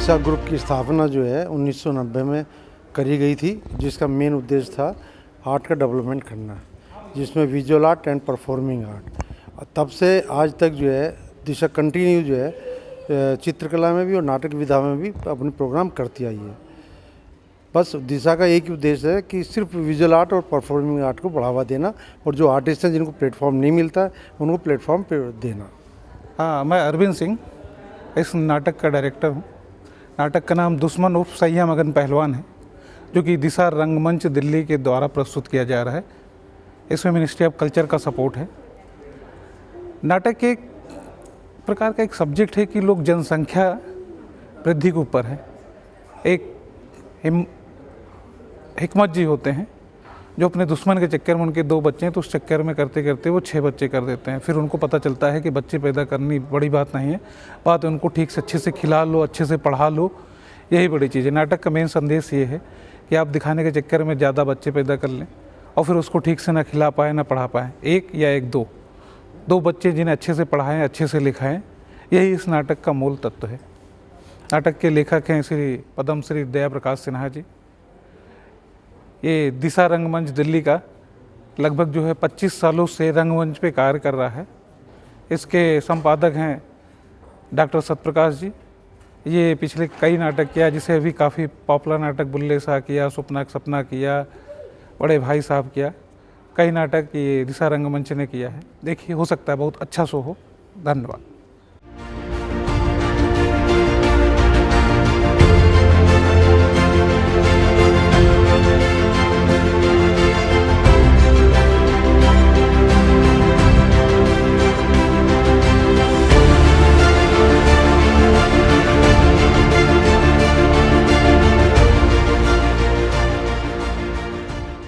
दिशा group की स्थापना जो है 1990 में करी गई थी, जिसका मेन उद्देश्य था आर्ट का डेवलपमेंट करना, जिसमें visual art and performing art. तब से आज तक जो है दिशा कंटिन्यू जो है चित्रकला में भी और नाटक विधा में भी अपने प्रोग्राम करती आई है। बस दिशा का एक ही उद्देश्य है कि सिर्फ विजुअल आर्ट और परफॉर्मिंग आर्ट को बढ़ावा देना और जो आर्टिस्ट हैं जिनको प्लेटफॉर्म नहीं मिलता है उनको प्लेटफॉर्म पे देना। हाँ, मैं अरविंद सिंह इस नाटक का डायरेक्टर हूँ। नाटक का नाम दुश्मन उर्फ सैया मगन पहलवान है, जो कि दिशा रंगमंच दिल्ली के द्वारा प्रस्तुत किया जा रहा है। इसमें मिनिस्ट्री ऑफ कल्चर का सपोर्ट है। नाटक एक प्रकार का एक सब्जेक्ट है कि लोग जनसंख्या वृद्धि के ऊपर है। एक हिकमत जी होते हैं जो अपने दुश्मन के चक्कर में, उनके 2 बच्चे हैं तो उस चक्कर में करते करते वो 6 बच्चे कर देते हैं। फिर उनको पता चलता है कि बच्चे पैदा करनी बड़ी बात नहीं है, बात है उनको ठीक से अच्छे से खिला लो, अच्छे से पढ़ा लो, यही बड़ी चीज़ है। नाटक का मेन संदेश ये है कि आप दिखाने के चक्कर में ज़्यादा बच्चे पैदा कर लें और फिर उसको ठीक से ना खिला पाए ना पढ़ा पाएँ। एक या एक दो बच्चे जिन्हें अच्छे से पढ़ाएँ, अच्छे से लिखाएँ, यही इस नाटक का मूल तत्व है। नाटक के लेखक हैं श्री पद्म श्री दया प्रकाश सिन्हा जी। ये दिशा रंगमंच दिल्ली का लगभग जो है 25 सालों से रंगमंच पे कार्य कर रहा है। इसके संपादक हैं डॉक्टर सत्यप्रकाश जी। ये पिछले कई नाटक किया, जिसे अभी काफ़ी पॉपुलर नाटक बुल्ले शाह किया, सपना सपना किया, बड़े भाई साहब किया, कई नाटक ये दिशा रंगमंच ने किया है। देखिए, हो सकता है बहुत अच्छा शो हो। धन्यवाद।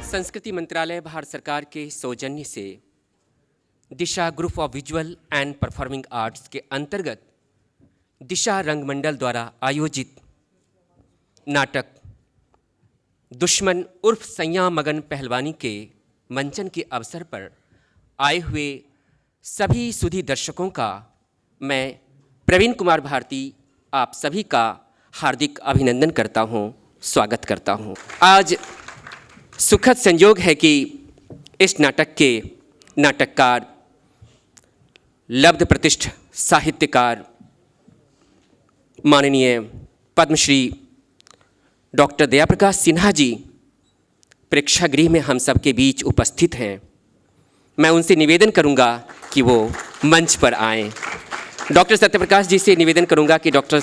संस्कृति मंत्रालय भारत सरकार के सौजन्य से Disha group of visual and performing arts के अंतर्गत दिशा रंगमंडल द्वारा आयोजित नाटक दुश्मन उर्फ सैया मगन पहलवानी के मंचन के अवसर पर आए हुए सभी सुधी दर्शकों का मैं प्रवीण कुमार भारती आप सभी का हार्दिक अभिनंदन करता हूँ, स्वागत करता हूँ। आज सुखद संयोग है कि इस नाटक के नाटककार, लब्ध प्रतिष्ठ साहित्यकार, माननीय पद्मश्री डॉक्टर दया प्रकाश सिन्हा जी प्रेक्षागृह में हम सबके बीच उपस्थित हैं। मैं उनसे निवेदन करूंगा कि वो मंच पर आएं। डॉक्टर सत्यप्रकाश जी से निवेदन करूंगा कि डॉक्टर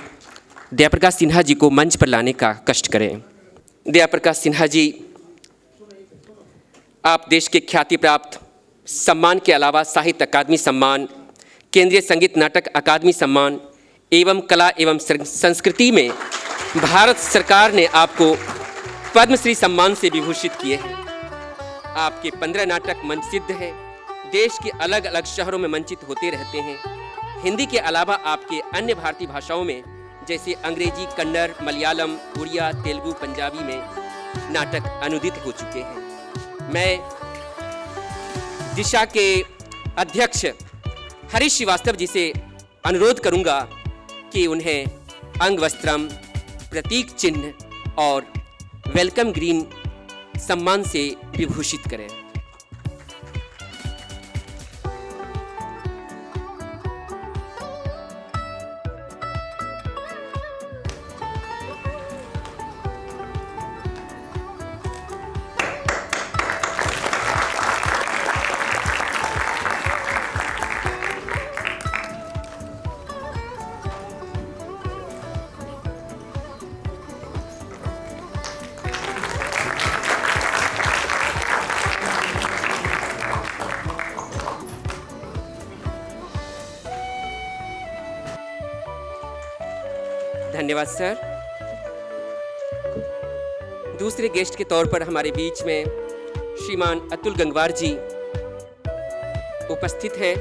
दया प्रकाश सिन्हा जी को मंच पर लाने का कष्ट करें। दया प्रकाश सिन्हा जी, आप देश के ख्याति प्राप्त सम्मान के अलावा साहित्य अकादमी सम्मान, केंद्रीय संगीत नाटक अकादमी सम्मान एवं कला एवं संस्कृति में भारत सरकार ने आपको पद्मश्री सम्मान से विभूषित किए हैं। आपके 15 नाटक मंचित हैं, देश के अलग अलग शहरों में मंचित होते रहते हैं। हिंदी के अलावा आपके अन्य भारतीय भाषाओं में जैसे अंग्रेजी, कन्नड़, मलयालम, उड़िया, तेलुगु, पंजाबी में नाटक अनुदित हो चुके हैं। मैं दिशा के अध्यक्ष हरीश श्रीवास्तव जी से अनुरोध करूंगा कि उन्हें अंग वस्त्रम, प्रतीक चिन्ह और वेलकम ग्रीन सम्मान से विभूषित करें। धन्यवाद सर। दूसरे गेस्ट के तौर पर हमारे बीच में श्रीमान अतुल गंगवार जी उपस्थित हैं।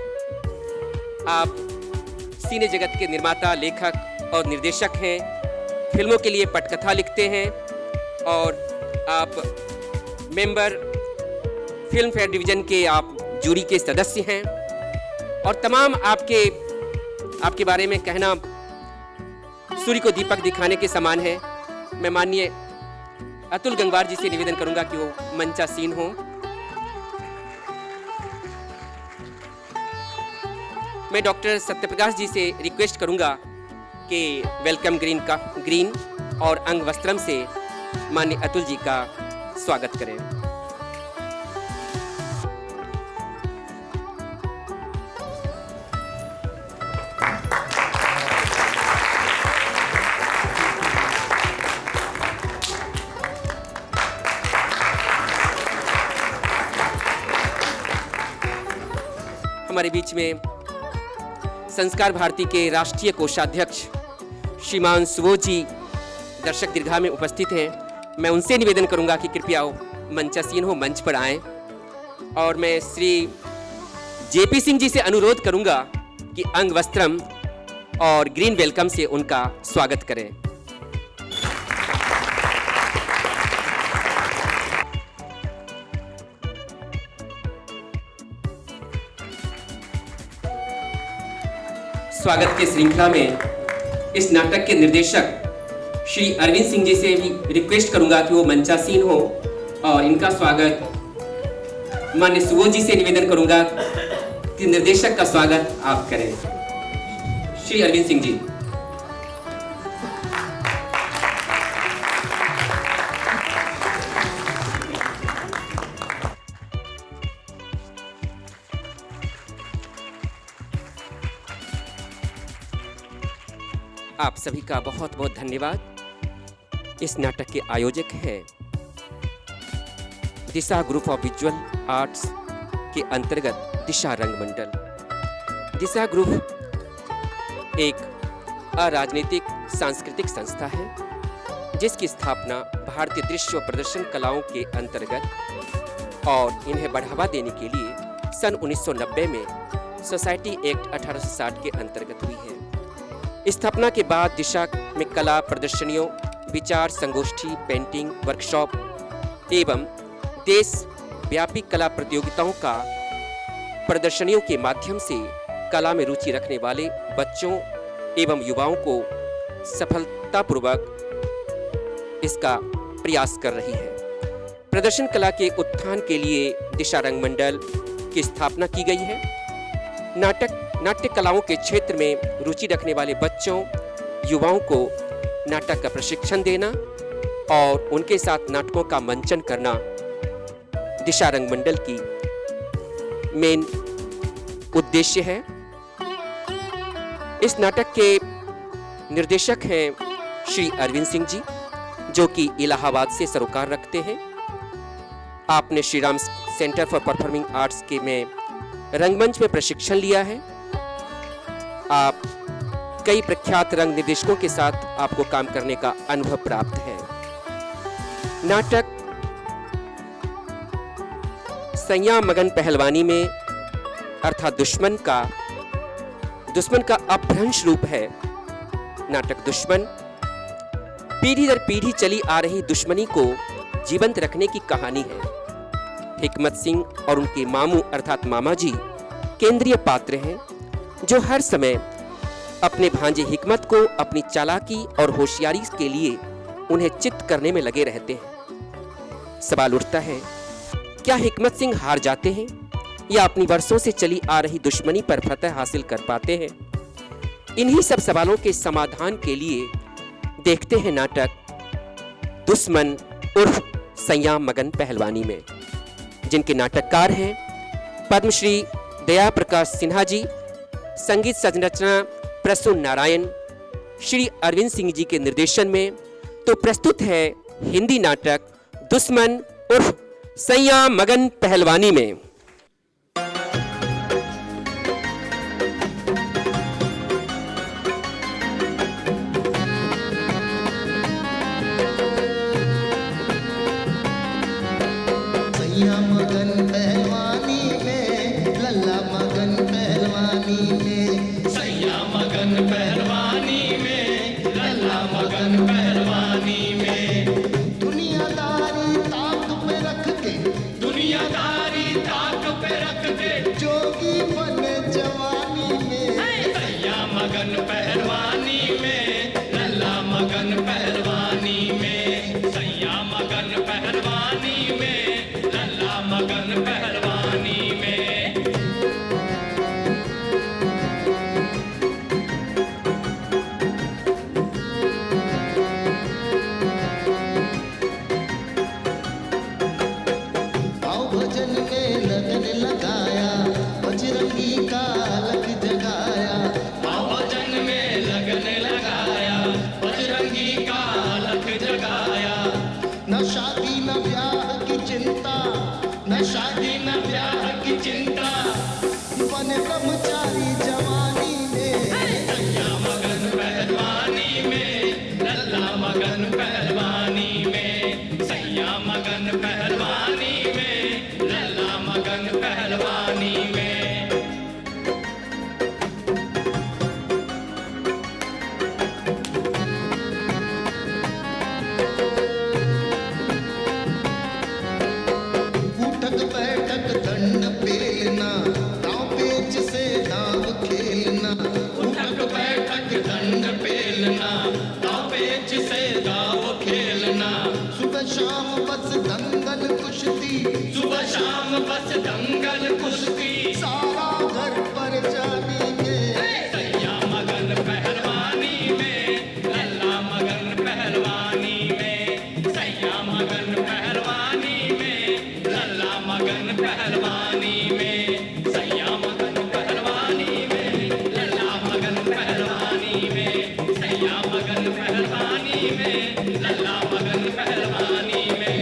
आप सिने जगत के निर्माता, लेखक और निर्देशक हैं। फिल्मों के लिए पटकथा लिखते हैं और आप मेंबर फिल्म फेयर डिवीज़न के आप जूरी के सदस्य हैं और तमाम आपके बारे में कहना सूर्य को दीपक दिखाने के समान है। मैं माननीय अतुल गंगवार जी से निवेदन करूंगा कि वो मंचासीन हो। मैं डॉक्टर सत्यप्रकाश जी से रिक्वेस्ट करूंगा कि वेलकम ग्रीन और अंग वस्त्रम से माननीय अतुल जी का स्वागत करें। हमारे बीच में संस्कार भारती के राष्ट्रीय कोषाध्यक्ष श्रीमान सुबोध जी दर्शक दीर्घा में उपस्थित हैं। मैं उनसे निवेदन करूंगा कि कृपया मंचासीन हो, मंच पर आएं। और मैं श्री जेपी सिंह जी से अनुरोध करूंगा कि अंग वस्त्रम और ग्रीन वेलकम से उनका स्वागत करें। स्वागत के श्रृंखला में इस नाटक के निर्देशक श्री अरविंद सिंह जी से भी रिक्वेस्ट करूंगा कि वो मंचासीन हो और इनका स्वागत माननीय सुबोध जी से निवेदन करूंगा कि निर्देशक का स्वागत आप करें। श्री अरविंद सिंह जी। आप सभी का बहुत बहुत धन्यवाद। इस नाटक के आयोजक हैं दिशा ग्रुप ऑफ विजुअल आर्ट्स के अंतर्गत दिशा रंगमंडल। दिशा ग्रुप एक अराजनीतिक सांस्कृतिक संस्था है जिसकी स्थापना भारतीय दृश्य और प्रदर्शन कलाओं के अंतर्गत और इन्हें बढ़ावा देने के लिए सन 1990 में सोसाइटी एक्ट 1860 के अंतर्गत हुई है। स्थापना के बाद दिशा में कला प्रदर्शनियों, विचार संगोष्ठी, पेंटिंग वर्कशॉप एवं देश व्यापी कला प्रतियोगिताओं का प्रदर्शनियों के माध्यम से कला में रुचि रखने वाले बच्चों एवं युवाओं को सफलतापूर्वक इसका प्रयास कर रही है। प्रदर्शन कला के उत्थान के लिए दिशा रंगमंडल की स्थापना की गई है। नाट्य कलाओं के क्षेत्र में रुचि रखने वाले बच्चों युवाओं को नाटक का प्रशिक्षण देना और उनके साथ नाटकों का मंचन करना दिशा रंगमंडल की मेन उद्देश्य है। इस नाटक के निर्देशक हैं श्री अरविंद सिंह जी जो कि इलाहाबाद से सरोकार रखते हैं। आपने Shri Ram centre for performing arts के में रंगमंच में प्रशिक्षण लिया है। आप कई प्रख्यात रंग निर्देशकों के साथ आपको काम करने का अनुभव प्राप्त है। नाटक सैया मगन पहलवानी में अर्थात दुश्मन का अपभ्रंश रूप है। नाटक दुश्मन पीढ़ी दर पीढ़ी चली आ रही दुश्मनी को जीवंत रखने की कहानी है। हिकमत सिंह और उनके मामू अर्थात मामा जी केंद्रीय पात्र हैं जो हर समय अपने भांजे हिकमत को अपनी चालाकी और होशियारी के लिए उन्हें चित करने में लगे रहते हैं। सवाल उठता है, क्या हिकमत सिंह हार जाते हैं या अपनी वर्षों से चली आ रही दुश्मनी पर फतह हासिल कर पाते हैं? इन्हीं सब सवालों के समाधान के लिए देखते हैं नाटक दुश्मन उर्फ सैया मगन पहलवानी में, जिनके नाटककार हैं पद्मश्री दया प्रकाश सिन्हा जी, संगीत संरचना प्रसून नारायण, श्री अरविंद सिंह जी के निर्देशन में। तो प्रस्तुत है हिंदी नाटक दुश्मन उर्फ सैया मगन पहलवानी में। सैया मगन पहलवानी में, लल्ला मगन पहलवानी में, सैया मगन पहलवानी में, लल्ला मगन पहलवानी में। दुनियादारी ताक पे रख के, दुनियादारी ताक पे रख के, जोगी बने जवानी में, सैया मगन पहलवानी में, लल्ला उठक बैठक दंड पेलना, दाव पेच से दाव खेलना, सुबह शाम बस दंगल कुश्ती, सुबह शाम बस दंगल कुश्ती, सारा घर पर जानी के सैया मगन पहलवानी में, लल्ला मगन पहलवानी में, सैया मगन पहलवानी में, लल्ला मगन पहलवानी में, सैया मगन पहलवानी में, लल्ला मगन पहलवानी में, सैया मगन पहलवानी में, लल्ला मगन पहलवानी में।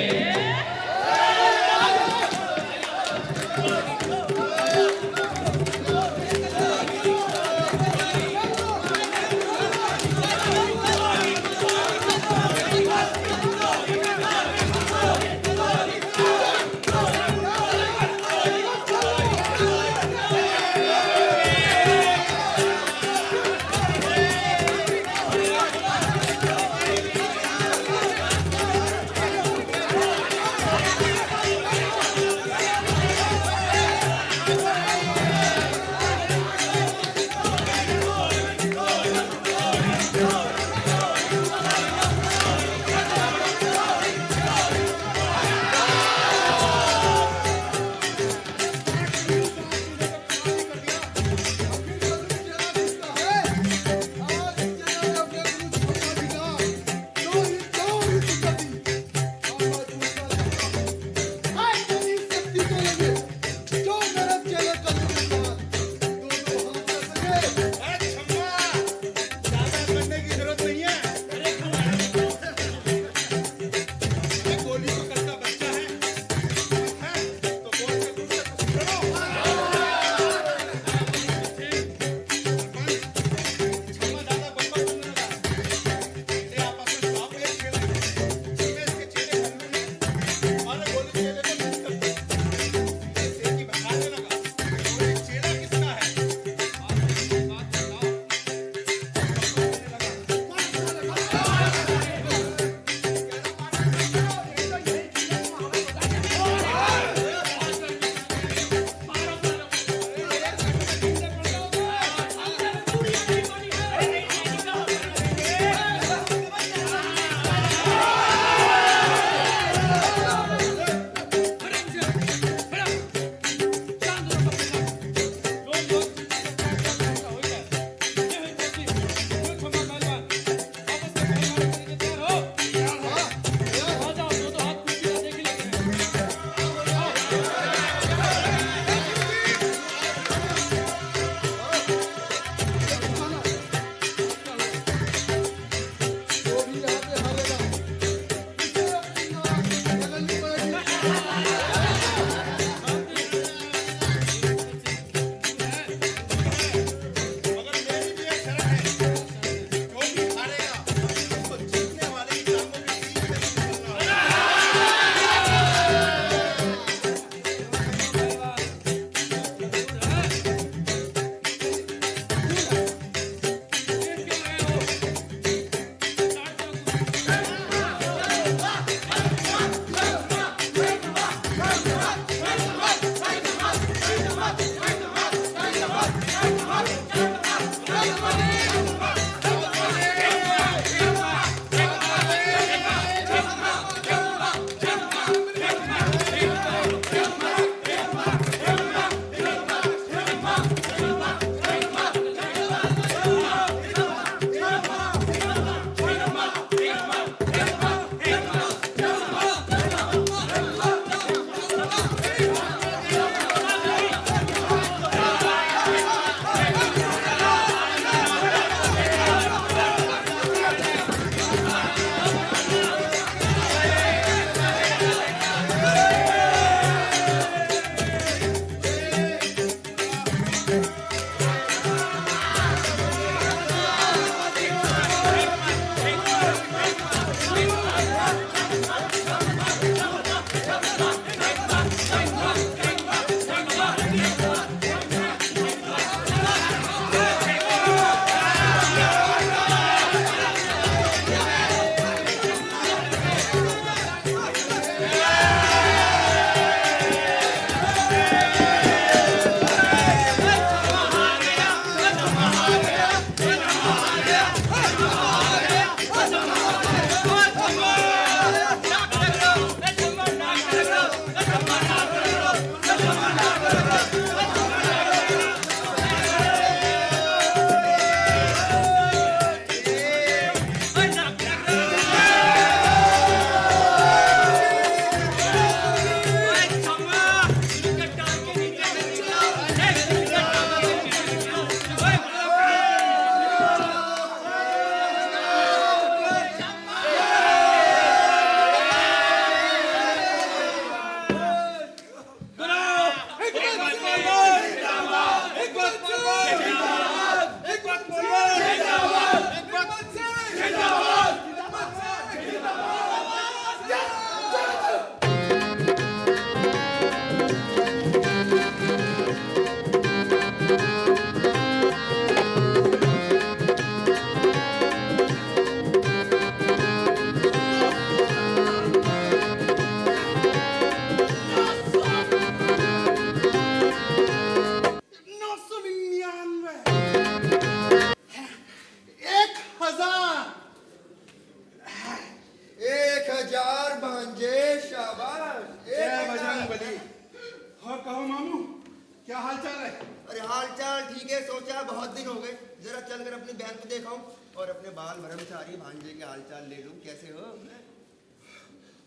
बहुत दिन हो गए, जरा चलकर अपनी बहन को देखाऊं और अपने बाल ब्रह्मचारी भांजे के हालचाल ले लूं। कैसे हो?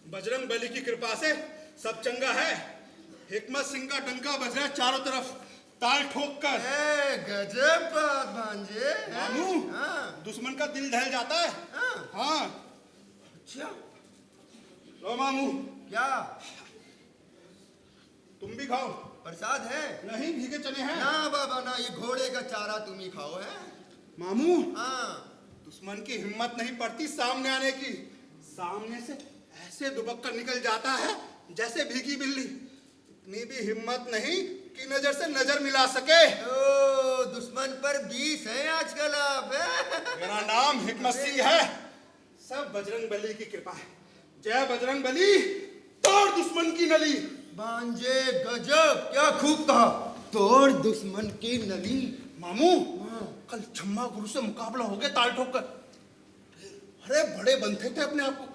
बजरंग बली की कृपा से सब चंगा है। हिकमत सिंह का डंका बज रहा है चारों तरफ, ताल ठोक कर। गजब बात भांजे। मामू, हाँ। दुश्मन का दिल दहल जाता है। हाँ। अच्छा, लो मामू, क्या तुम भी खाओ। प्रसाद है? नहीं, भीगे चने हैं। ना बाबा ना, ये घोड़े का चारा तुम ही खाओ है। मामू, हाँ। दुश्मन की हिम्मत नहीं पड़ती सामने आने की। सामने से ऐसे दुबक कर निकल जाता है जैसे भीगी बिल्ली। इतनी भी हिम्मत नहीं कि नजर से नजर मिला सके। ओ, दुश्मन पर 20 है आजकल आप। मेरा नाम हिकमत सिंह है। सब बजरंग बली की कृपा है। जय बजरंग बली, तोड़ दुश्मन की नली। भांजे गजब, क्या खूब कहा, तोड़ दुश्मन की नली। मामू, कल छम्मा गुरु से मुकाबला हो गया ताल ठोक कर। अरे बड़े बनते थे अपने आप को,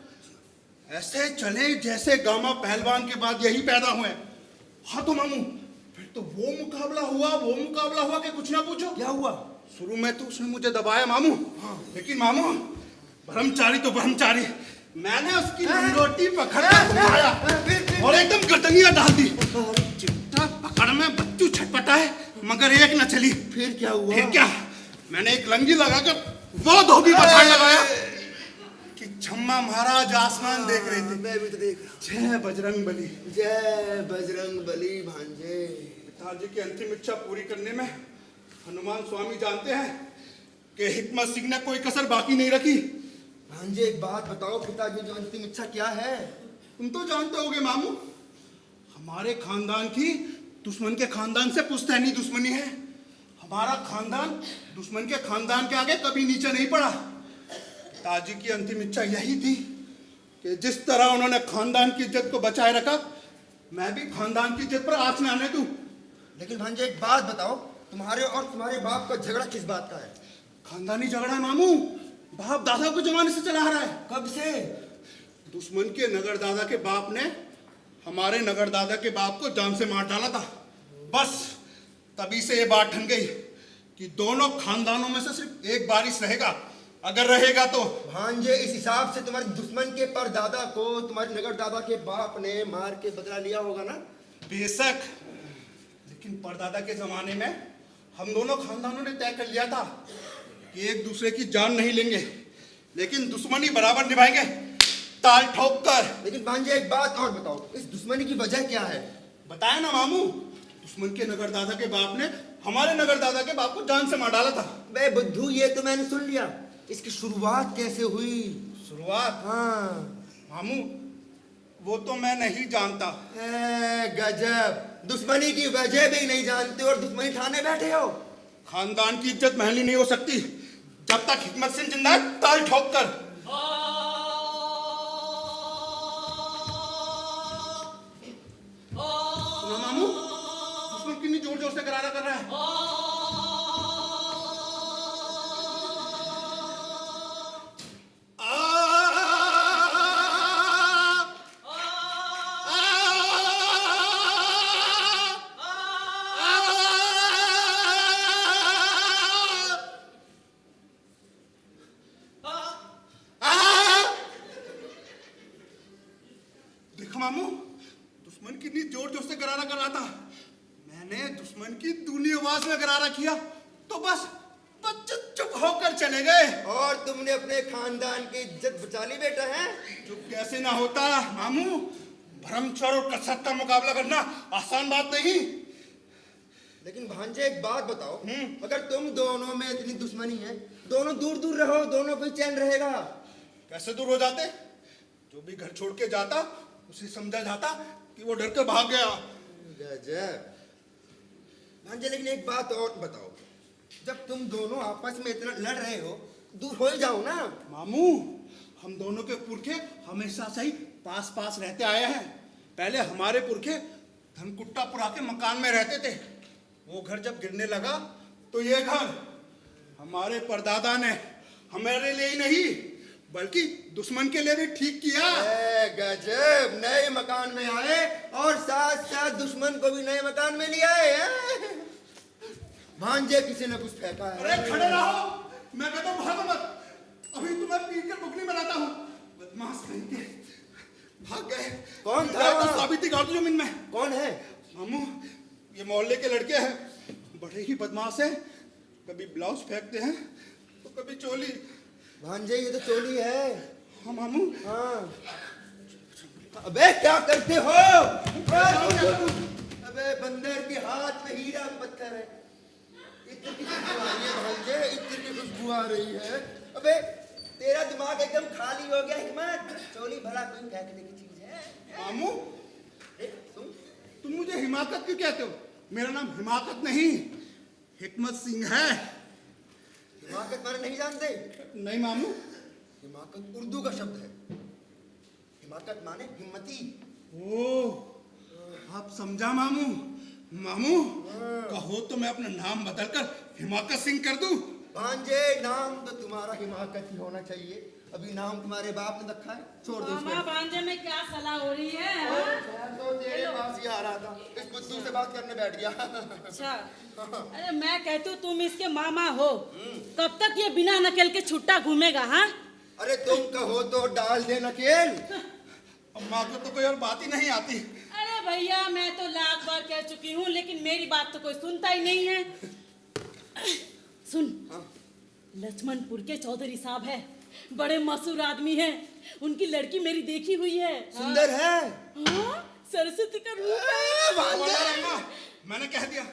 ऐसे चले जैसे गामा पहलवान के बाद यही पैदा हुए। हाँ तो मामू, फिर तो वो मुकाबला हुआ कि कुछ ना पूछो। क्या हुआ? शुरू में तो उसने मुझे दबाया मामू। लेकिन मामू, ब्रह्मचारी तो ब्रह्मचारी, मैंने उसकी लंगोटी पकड़ कर घुमाया और एकदम गर्दनियां डाल दी। चिट्टा पकड़ में बच्चू छटपटा है मगर एक न चली। फिर क्या हुआ? फिर क्या, मैंने एक लंगी लगाकर वो धोबी पछाड़ लगाया कि छम्मा महाराज आसमान देख रहे थे। मैं भी तो देख रहा जय बजरंग बली। हूं। जय बजरंग बली भांजे। पिताजी की अंतिम इच्छा पूरी करने में हनुमान स्वामी जानते हैं कि हिकमत सिंह ने कोई कसर बाकी नहीं रखी। भांजे एक बात बताओ, पिताजी की अंतिम इच्छा क्या है? तुम तो जानते होगे मामू, हमारे खानदान की दुश्मन के खानदान से पुश्तैनी दुश्मनी है। हमारा खानदान दुश्मन के खानदान के आगे कभी नीचे नहीं पड़ा। पिताजी की अंतिम इच्छा यही थी कि जिस तरह उन्होंने खानदान की इज्जत को बचाए रखा, मैं भी खानदान की इज्जत पर आँच न आने दूं। लेकिन भांजे एक बात बताओ, तुम्हारे और तुम्हारे बाप का झगड़ा किस बात का है? खानदानी झगड़ा है मामू, बाप दादा को जमाने से चला आ रहा है। कब से? दुश्मन के नगर दादा के बाप ने हमारे नगर दादा के बाप को जान से मार डाला था। बस तभी से ये बात ठन गई कि दोनों खानदानों में से सिर्फ एक वारिस रहेगा। अगर रहेगा तो भांजे इस हिसाब से तुम्हारे दुश्मन के परदादा को तुम्हारे नगर दादा के बाप ने मार के बदला लिया होगा ना? बेशक, लेकिन परदादा के जमाने में हम दोनों खानदानों ने तय कर लिया था कि एक दूसरे की जान नहीं लेंगे, लेकिन दुश्मनी बराबर निभाएंगे, ताल ठोक कर। लेकिन भांजे एक बात और बताओ, इस दुश्मनी की वजह क्या है? बताया ना मामू, दुश्मन के नगर दादा के बाप ने हमारे नगर दादा के बाप को जान से मार डाला था। बे बुद्धू, ये तो मैंने सुन लिया, इसकी शुरुआत कैसे हुई? शुरुआत? हाँ मामू, वो तो मैं नहीं जानता। गजब, दुश्मनी की वजह भी नहीं जानते और दुश्मनी ठाने बैठे हो। खानदान की इज्जत महली नहीं हो सकती जब तक हिकमत सिंह जिंदा है। ताल ठोक कर। सुनो मामू, दुश्मन कितनी जोर जोर से करारा कर रहा है। देखो मामू, दुश्मन कितनी जोर जोर से गरारा कर रहा था। मैंने दुश्मन की दूनी आवाज में गरारा किया तो बस बच्चे चुप होकर चले गए। और तुमने अपने खानदान की इज्जत बचा ली बेटा है। चुप कैसे ना होता मामू, भ्रमचर और कसरत का मुकाबला करना आसान बात नहीं। लेकिन भांजे एक बात बताओ, अगर तुम दोनों में इतनी दुश्मनी है, दोनों दूर दूर रहो, दोनों पे चैन रहेगा। कैसे दूर हो जाते? जो भी घर छोड़ के जाता उसे समझा जाता कि वो डर के भाग गया। गजब भांजे, लेकिन एक बात और बताओ, जब तुम दोनों आपस में इतना लड़ रहे हो, दूर हो ही जाओ ना। मामू, हम दोनों के पुरखे हमेशा से ही पास पास रहते आए हैं। पहले हमारे पुरखे धनकुट्टापुरा के मकान में रहते थे। वो घर जब गिरने लगा तो ये घर हमारे परदादा ने हमारे लिए ही नहीं बल्कि दुश्मन के लिए भी ठीक किया। गजब, नए मकान में आए और साथ साथ दुश्मन को भी नए मकान में ले आए हैं। भांजे किसी ने कुछ फेंका है। अरे खड़े रहो, मैं कहता हूँ भागो मत, अभी तुम्हें पीट कर बुकनी बनाता हूँ। बदमाश कहीं के भाग गए। कौन था तो वहाँ? साबिती कर दो जमीन में। कौन है? मामू, ये मोहल्ले के लड़के हैं, बड़े ही बदमाश हैं। कभी ब्लाउज फेंकते हैं तो कभी चोली। भांजे ये तो चोली है। हाँ मामू। हाँ। अबे क्या करते हो? अबे बंदर के हाथ में हीरा पत्थर है। इत्र की खुशबू आ रही है भांजे, इत्र की खुशबू आ रही है। अबे तेरा दिमाग एकदम खाली हो गया हिम्मत। चोली भला कोई फेंकने की चीज है? मामू, सुन, तुम मुझे हिमाकत क्यों कहते हो? मेरा नाम हिमाकत नहीं, हिकमत सिंह है। हिमाकत माने नहीं जानते? नहीं मामू। हिमाकत उर्दू का शब्द है। हिमाकत माने हिम्मती। ओह, आप समझा मामू। मामू, कहो तो मैं अपना नाम बदलकर हिमाकत सिंह कर दूं? भांजे नाम तो तुम्हारा हिमाकत ही होना चाहिए। अभी नाम तुम्हारे बाप ने रखा है, छोड़ दो मामा उसको। भांजे में क्या सलाह हो रही है? मैं तो तेरे पास ही आ रहा था, इस बुद्धू से बात करने बैठ गया। अच्छा, अरे मैं कहती हूँ तुम इसके मामा हो, कब तक ये बिना नकेल के छुट्टा घूमेगा? हाँ, अरे तुम कहो तो डाल दे नकेल। अम्मा को तो कोई और बात ही नहीं आती। अरे भैया मैं तो लाख बार कह चुकी हूँ, लेकिन मेरी बात तो कोई सुनता ही नहीं है। सुन, लक्ष्मणपुर के चौधरी साहब है, बड़े मशहूर आदमी हैं। उनकी लड़की मेरी देखी हुई है। सुंदर है। हाँ, सरस्वती का रूप है। बोला अम्मा, मैंने कह दिया,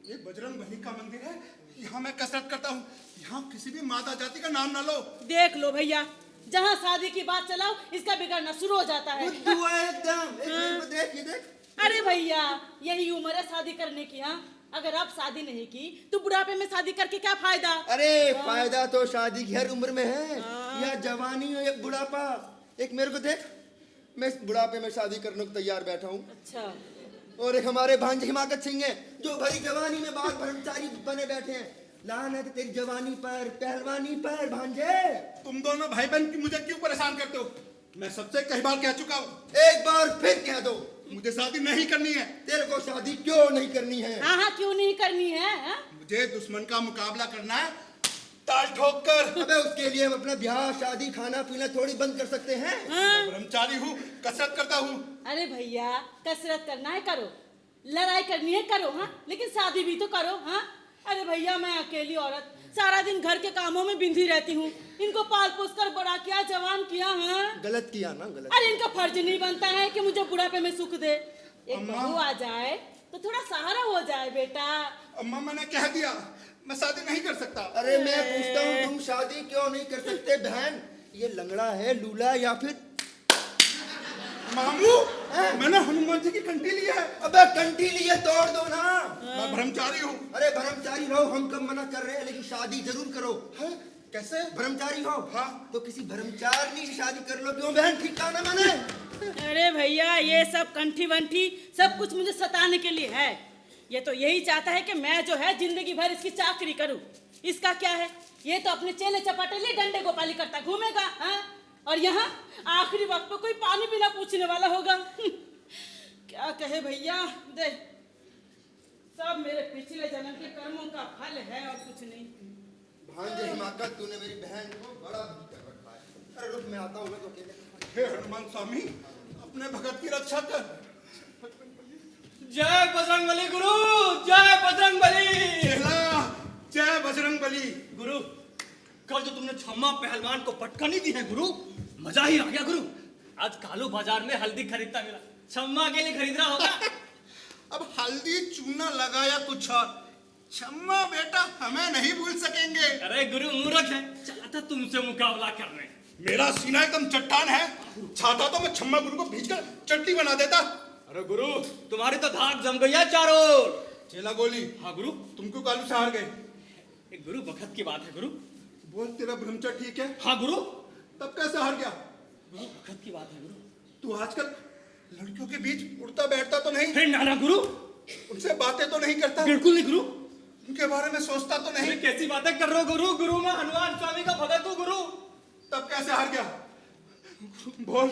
ये बजरंग बली का मंदिर है, यहाँ मैं कसरत करता हूँ, यहाँ किसी भी माता जाति का नाम ना लो। देख लो भैया, जहाँ शादी की बात चलाओ इसका बिगड़ना शुरू हो जाता है। बुद्धू है एकदम। एक मिनट में देख, ये देख। अरे भैया यही उम्र है शादी करने की। हाँ, अगर आप शादी नहीं की तो बुढ़ापे में शादी करके क्या फायदा? अरे फायदा तो शादी की हर उम्र में है, या जवानी हो या बुढ़ापा। एक मेरे को देख, मैं इस बुढ़ापे में शादी करने को तैयार बैठा हूँ। अच्छा, और एक हमारे भांजे हिमाकत सिंह है, जो भरी जवानी में बाल ब्रह्मचारी बने बैठे हैं। लानत तेरी जवानी पर, पहलवानी पर भांजे। तुम दोनों भाई बहन की मुझे क्यों परेशान करते हो? मैं सबसे कई बार कह चुका हूँ, एक बार फिर कह दो, मुझे शादी नहीं करनी है। तेरे को शादी क्यों नहीं करनी है? हाँ हाँ, क्यों नहीं करनी है? हाँ? मुझे दुश्मन का मुकाबला करना है, ताल ठोक कर। अबे उसके लिए हम अपना ब्याह शादी खाना पीना थोड़ी बंद कर सकते हैं। हाँ? ब्रह्मचारी हूँ, कसरत करता हूँ। अरे भैया कसरत करना है करो, लड़ाई करनी है करो, हाँ, लेकिन शादी भी तो करो। हाँ, अरे भैया मैं अकेली औरत सारा दिन घर के कामों में बिंधी रहती हूँ, इनको पाल पोस कर बड़ा किया, जवान किया। हाँ, गलत किया ना, गलत। अरे इनका फर्ज नहीं बनता है कि मुझे बुढ़ापे में सुख दे। एक अम्मा। बहू आ जाए तो थोड़ा सहारा हो जाए बेटा। अम्मा मैंने कह दिया, मैं शादी नहीं कर सकता। अरे मैं पूछता हूँ, तुम शादी क्यों नहीं कर सकते बहन? ये लंगड़ा है, लूला या फिर मामू, मैंने हनुमान जी की कंठी ली है। अबे कंठी लिए तोड़ दो ना। मैं ब्रह्मचारी हूँ। अरे ब्रह्मचारी रहो, हम कब मना कर रहे हैं, लेकिन शादी जरूर करो। हैं? कैसे? ब्रह्मचारी हो? हाँ। तो किसी ब्रह्मचारिणी से शादी कर लो। क्यों बहन, ठीक कहा ना मैंने? अरे भैया ये सब कंठी वंठी सब कुछ मुझे सताने के लिए है। ये तो यही चाहता है कि मैं जो है जिंदगी भर इसकी चाकरी करूं। इसका क्या है, ये तो अपने चेले चपाटे लिए डंडे गोपाली करता घूमेगा। हाँ, और यहाँ आखिरी वक्त पे कोई पानी भी ना पूछने वाला होगा। क्या कहे भैया, दे सब मेरे पिछले जन्म के कर्मों का फल है और कुछ नहीं। भांजे हिमाकत, तूने मेरी बहन को बड़ा दुखी कर रखा है। अरे रुक, मैं आता हूँ, मैं तो अकेले। हे हनुमान स्वामी, अपने भगत की रक्षा कर। जय बजरंग बली गुरु, जय बजरंग बली। चेला, जय बजरंग बली। गुरु, कल जो तुमने छम्मा पहलवान को पटकनी दी है गुरु, मजा ही आ गया गुरु। आज कालू बाजार में हल्दी खरीदता मिला, छम्मा के लिए खरीद रहा होगा। अब हल्दी चूना लगाया कुछ और, छम्मा बेटा हमें नहीं भूल सकेंगे। अरे गुरु मूर्ख है, चाहता तुमसे मुकाबला करने। मेरा सीना एकदम चट्टान है, चाहता तो मैं छम्मा गुरु को भींचकर चट्टी बना देता। अरे गुरु, तुम्हारी तो धाक जम गई है चारों ओर। चेला गोली, हाँ गुरु। तुम क्यों कालू से हार गए? एक गुरु वक्त की बात है गुरु। बोल, तेरा ब्रह्मचर्य ठीक है? हाँ गुरु। तब कैसे हार गया? गुरु वक्त की बात है गुरु। तू आजकल लड़कियों के बीच उड़ता बैठता तो नहीं, अरे नाना गुरु, उनसे बातें तो नहीं करता, बिल्कुल नहीं गुरु। उनके बारे में सोचता तो नहीं। अरे कैसी बातें कर रहे हो गुरु? गुरु मैं हनुमान स्वामी का भगत हूँ गुरु। तब कैसे हार गया? बोल,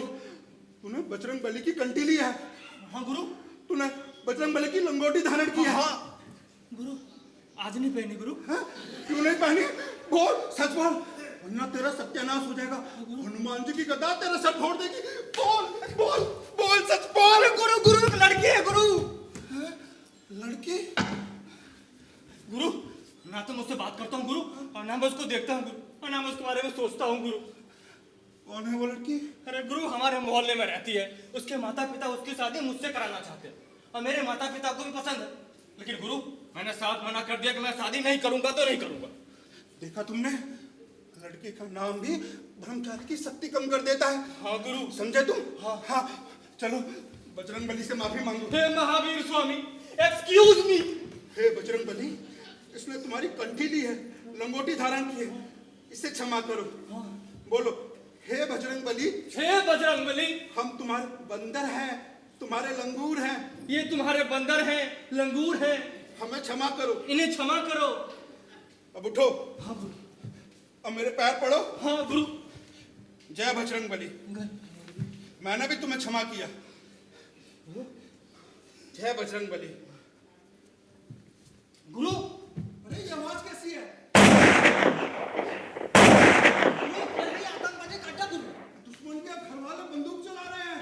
तूने बजरंग बली की कंठी ली है? हाँ गुरु। तूने बजरंग बली की लंगोटी धारण की है? हाँ गुरु। आज नहीं पहनी गुरु। हाँ? क्यों नहीं पहनी? बोल, सच बोल, वरना तेरा सत्यानाश हो जाएगा। हनुमान जी की गदा तेरा सर फोड़ देगी। बोल बोल बोल, सच बोल। गुरु गुरु एक लड़की है गुरु। हाँ? लड़की? गुरु ना तो मुझसे बात करता हूँ गुरु, और ना मैं उसको देखता हूँ गुरु, और ना मैं उसके बारे में सोचता हूँ गुरु। कौन है वो लड़की? अरे गुरु हमारे मोहल्ले में रहती है, उसके माता पिता उसकी शादी मुझसे कराना चाहते हैं, और मेरे माता पिता को भी पसंद है, लेकिन गुरु मैंने साफ मना कर दिया कि मैं शादी नहीं करूंगा तो नहीं करूंगा। देखा तुमने, लड़की का नाम भी ब्रह्मचारी की शक्ति कम कर देता है। हाँ गुरु। समझे तुम? हाँ हाँ, चलो बजरंग बली से माफी मांगो। हे महावीर स्वामी, एक्सक्यूज मी। हे बजरंग बली, इसने तुम्हारी कंठी ली है, लंगोटी धारण की है, इसे क्षमा करो। बोलो, हे बजरंग बली। हे बजरंग बली, हम तुम्हारे बंदर हैं, तुम्हारे लंगूर हैं। ये तुम्हारे बंदर हैं, लंगूर हैं, हमें क्षमा करो। इन्हें क्षमा करो। अब उठो। हाँ गुरु। अब मेरे पैर पड़ो। हाँ गुरु। जय बजरंग बली। मैंने भी तुम्हें क्षमा किया। जय बजरंग बली। गुरु अरे ये आवाज कैसी है? दुश्मन के घर वाले बंदूक चला रहे हैं।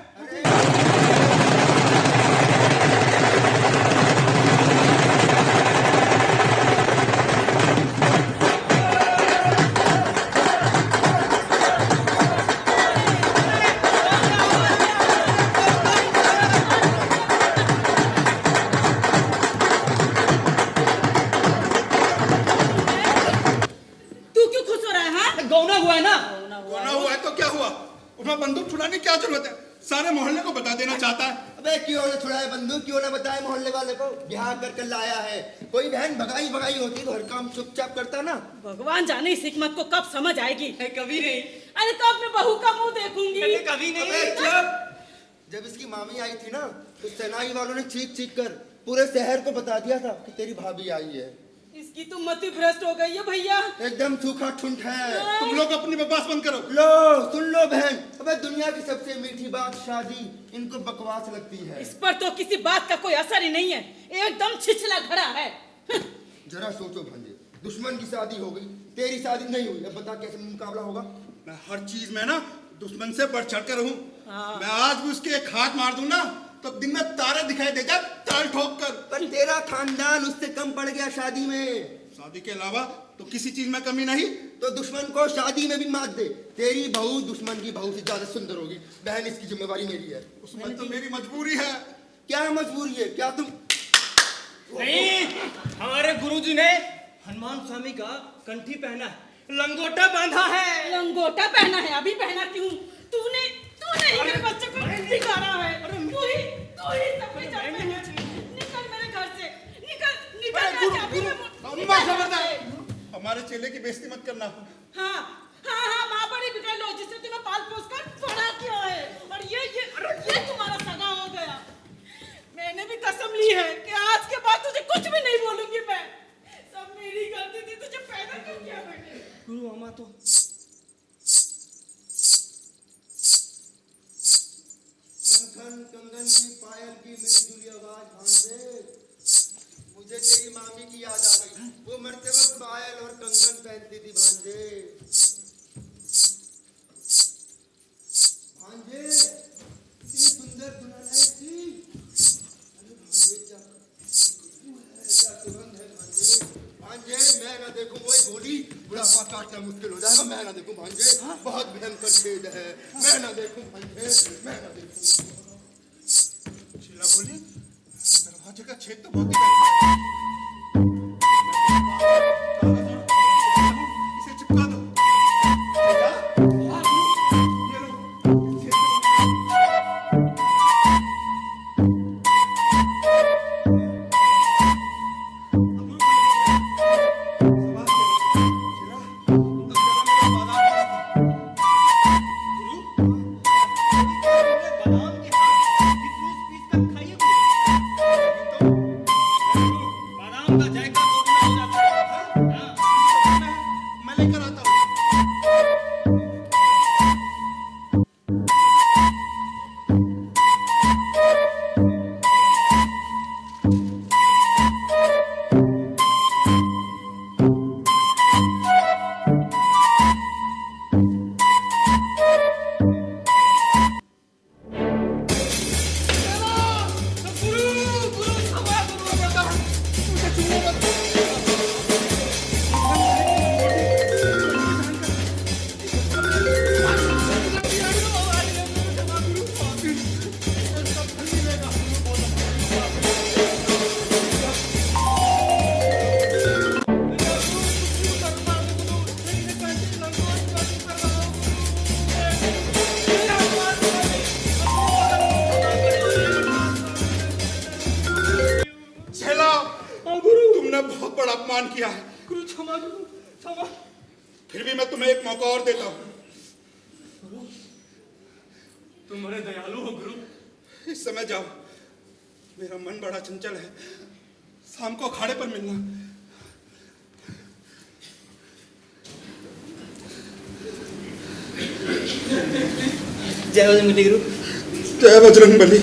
तू क्यों खुश हो रहा है? हाँ, गौना हुआ है ना। गोना हुआ है तो क्या हुआ? उसमें बंदूक छुड़ाने की क्या जरूरत है? सारे मोहल्ले को बता देना चाहता है। अबे क्यों ना छुड़ाए बंदूक, क्यों ना बताए मोहल्ले वाले को? ब्याह कर लाया है। कोई बहन भगाई भगाई होती तो हर काम चुपचाप करता ना। भगवान जाने इस हिकमत को कब समझ आएगी। कभी नहीं। अरे कब मैं बहू का मुंह देखूंगी। कभी अबे नहीं। चुप। जब इसकी मामी आई थी ना, तो सेनाई वालों ने चीख चीख कर पूरे शहर को बता दिया था कि तेरी भाभी आई है। इसकी तो मति भ्रष्ट हो गई है भैया। एकदम सूखा ठुंठ है। तुम लोग अपनी बकवास बंद करो। लो सुन लो बहन, अबे दुनिया की सबसे मीठी बात शादी, इनको बकवास लगती है। इस पर तो किसी बात का कोई असर ही नहीं है, एकदम छिछला घड़ा है। जरा सोचो भांजे, दुश्मन की शादी हो गई, तेरी शादी नहीं हुई, अब बता कैसे मुकाबला होगा? मैं हर चीज में ना दुश्मन से बढ़ चढ़ कर रहूं। हाँ। मैं आज भी उसके एक हाथ मार दूं ना, तो दिन में तारे दिखाई देगा ताल ठोक कर। पर तेरा खानदान उससे कम पड़ गया शादी में। शादी के अलावा तो किसी चीज में कमी नहीं। तो दुश्मन को शादी में भी मात दे, तेरी बहू दुश्मन की बहू से ज्यादा सुंदर होगी। बहन इसकी जिम्मेवारी मेरी है। उसमें तो मेरी मजबूरी है। क्या मजबूरी है? क्या तुम नहीं, हमारे गुरुजी ने हनुमान स्वामी का कंठी पहना है, लंगोटा बांधा है। लंगोटा पहना है, अभी पहना क्यों? तूने ही मेरे बच्चे को दिखाना है। तू ही सब पे चढ़ के निकल मेरे घर से, निकल अभी अम्मा खबरदार, हमारे चेले की बेइज्जती मत करना। हाँ माँ बड़ी बिगड़ लो, जिसने तुम्हें पाल पोस कर बड़ा किया है, और ये तुम्हारा सगा हो गया। मैंने भी कसम ली है कि आज के बाद तुझे कुछ भी नहीं बोलूंगी मैं। सब मेरी गलती थी, तुझे पैदा क्यों किया मैंने? गुरु अम्मा तो कंगन की पायल की मिली-जुली आवाज भांजे, मुझे तेरी मामी की याद आ गई। वो मरते वक्त पायल और कंगन पहनती थी भांजे। भांजे इतनी सुंदर दुल्हन है इसकी। अरे भांजे क्या सुगंध है भांजे। भांजे मैं ना देखूं वही बोली, बुढ़ापा काटना मुश्किल हो जाएगा। मैं ना देखूं भांजे, बहुत भयंकर छेद है। मैं ना देखूं भांजे, मैं ना देखूं। शीला बोली, दरवाजे का छेद तो बहुत ही भयंकर है। इसे चिपका दो। ये लो, छेद बादाम के किसमिस पीस कर खाइए गुरु। बादाम का जायका दोगुना हो जाता है। हाँ। मैं लेकर आता हूँ। क्षमा। फिर भी मैं तुम्हें एक मौका और देता हूँ। तुम बड़े दयालु हो गुरु। इस समय जाओ, मेरा मन बड़ा चंचल है, शाम को अखाड़े पर मिलना। जय बजरंग गुरु। जय बजरंग बली।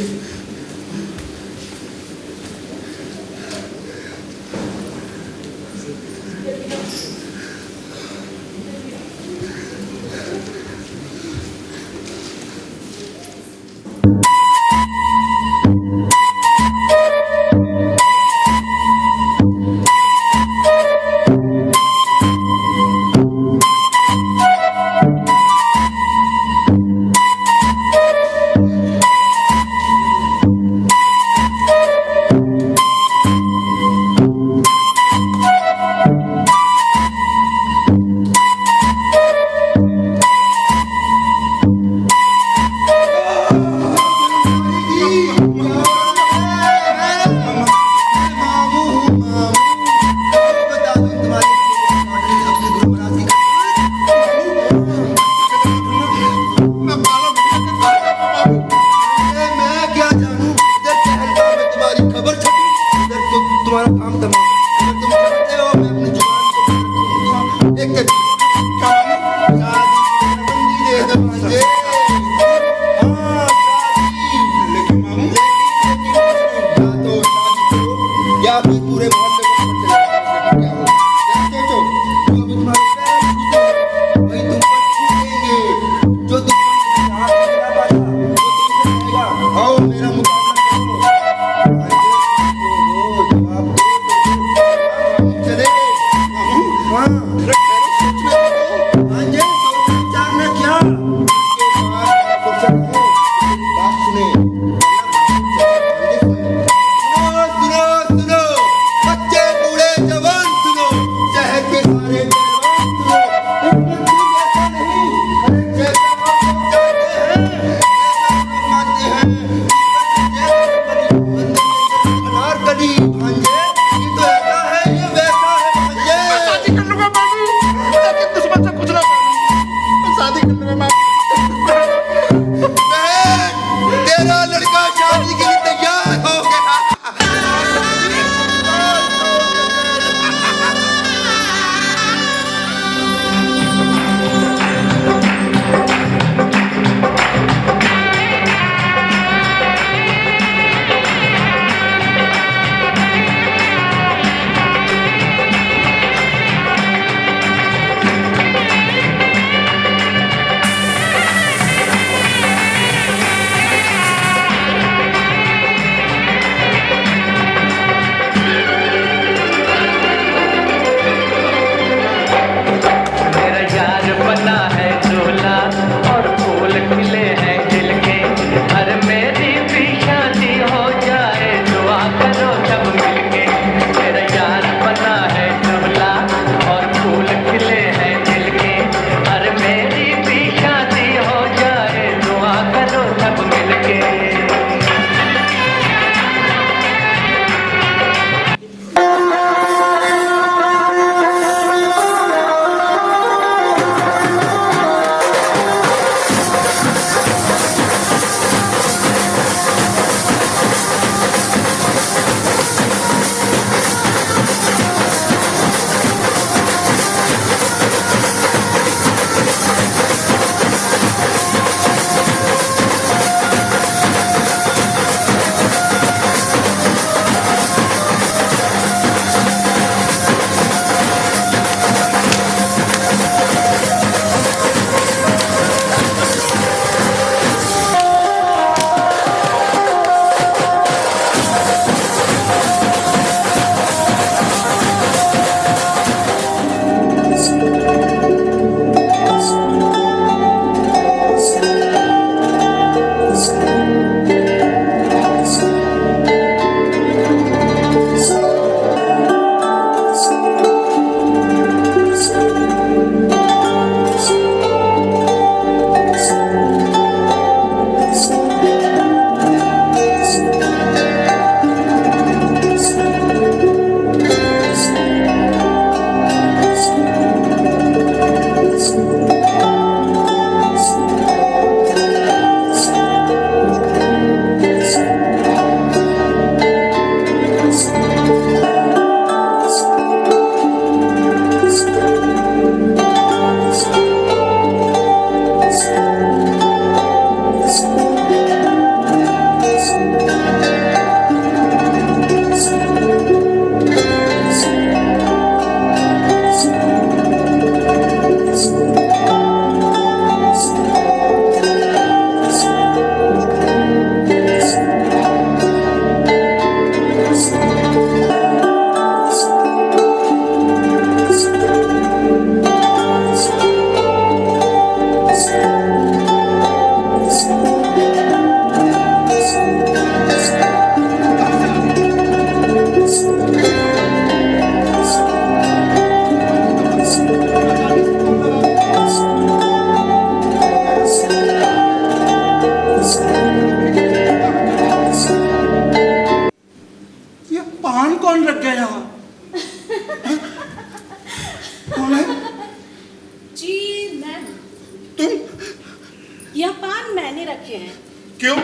रखे हैं। क्यों?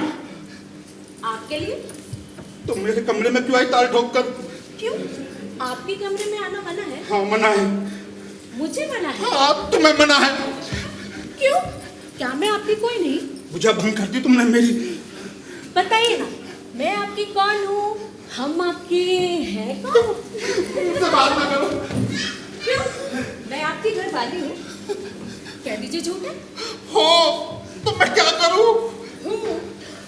आपके लिए। तुम मेरे कमरे में क्यों आई ताल ठोक कर? क्यों? आपके कमरे में आना मना है? हाँ मना है। मुझे मना है? हाँ तुम्हें मना है। क्यों? क्या मैं आपकी कोई नहीं? मुझे भंग कर दी तुमने मेरी। बताइए ना, मैं आपकी कौन हूँ? हम आपके हैं कौन? मुझसे बात ना करो। क्यों? मैं आपकी घर वाली हूँ। कह दीजिए झूठ है? हो तो मैं क्या करूँ? हूँ,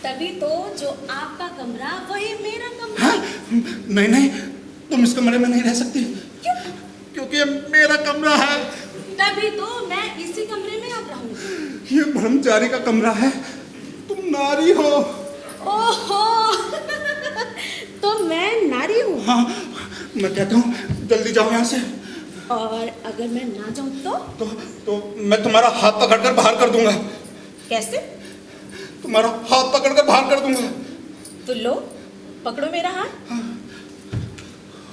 तभी तो जो आपका कमरा वही मेरा कमरा। हाँ? नहीं नहीं, तुम इस कमरे में नहीं रह सकती। क्यों? क्योंकि ये मेरा कमरा है। तभी तो मैं इसी कमरे में अब रहूंगी। ये ब्रह्मचारी का कमरा है, तुम नारी हो। ओहो तो मैं नारी हूँ। हाँ मैं कहता हूँ जल्दी जाओ यहाँ से। और अगर मैं ना जाऊँ तो मैं तुम्हारा हाथ पकड़कर बाहर कर दूंगा। कैसे? तुम्हारा हाथ पकड़कर बाहर कर दूंगा। तो लो, पकड़ो मेरा हाथ।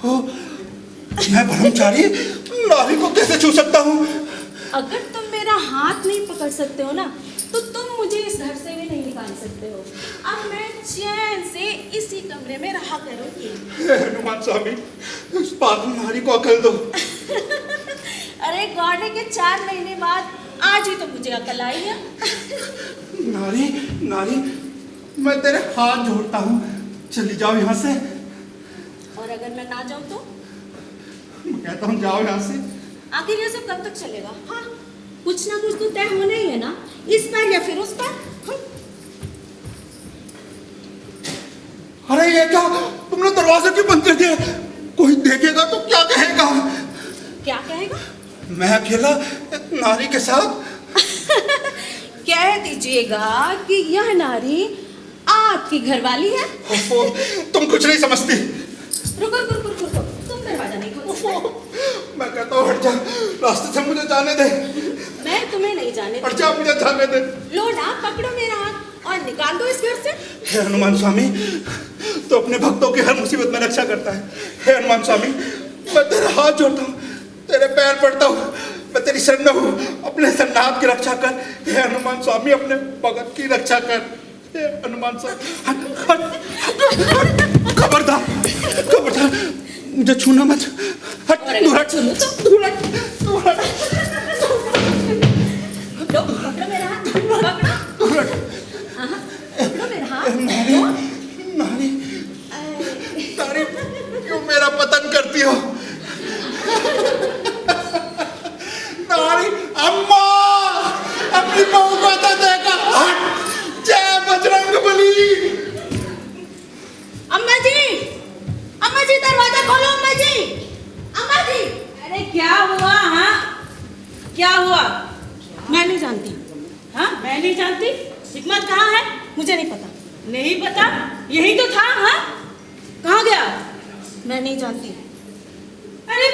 हो मैं ब्रह्मचारी नारी को कैसे छू सकता हूँ? अगर तुम मेरा हाथ नहीं पकड़ सकते हो ना, तो तुम मुझे इस घर से भी नहीं निकाल सकते हो। अब मैं चैन से इसी कमरे में रहा करूंगी। हे हनुमान स्वामी, इस पागल नारी को अकल दो। अरे गौने के 4 महीने बाद आज ही तो मुझे अकल आई है। नारी नारी, मैं तेरे हाथ जोड़ता हूँ, चली जाओ यहाँ से। और अगर मैं ना जाऊँ तो? मैं कहता हूँ जाओ यहाँ से। आखिर ये सब कब तक चलेगा? हाँ, कुछ ना कुछ तो तय होना ही है ना, इस पर या फिर उस पर। हाँ? अरे ये क्या, तुमने दरवाजा क्यों बंद कर दिया? कोई देखेगा तो क्या कहेगा? क्या कहेगा? मैं अकेला एक नारी के साथ। कह दीजिएगा कि यह नारी आपकी घरवाली है। ओफो, तुम कुछ नहीं समझती। रुको रुको रुको रुको, तुम दरवाजा नहीं खोल सकते। मैं कहता हूँ हट जा, रास्ते से मुझे जाने दे। मैं तुम्हें नहीं जाने हट जा, मुझे जाने दे। लो ना, पकड़ो मेरा हाथ और निकाल दो इस घर से। हे हनुमान स्वामी, तो अपने भक्तों की हर मुसीबत में रक्षा करता है। हे हनुमान स्वामी, मैं तेरे हाथ जोड़ता हूँ, तेरे पैर पड़ता हूँ, मैं तेरी शरण हूँ, अपने शरणागत की रक्षा कर। हे हनुमान स्वामी, अपने भगत की रक्षा कर। हे हनुमान स्वामी, खबरदार खबरदार, मुझे छूना मत। हट, दूर हट, दूर हट, दूर हट। लो, पकड़ो मेरा हाथ, पकड़ो। दूर हट। हाँ, पकड़ो मेरा हाथ। नारी, नारी, नारी, क्यों मेरा पतन करती हो? नारी, अम्मा, अपनी बहू को तो देखा। हट, जय बजरंगबली। अम्मा जी, अम्मा जी दरवाजा खोलो। अम्मा जी, अम्मा जी। अरे क्या हुआ? हाँ क्या हुआ? मैं नहीं जानती। हाँ मैं नहीं जानती। हिकमत कहाँ है? मुझे नहीं पता। नहीं पता? यही तो था। हाँ कहाँ गया? मैं नहीं जानती। अरे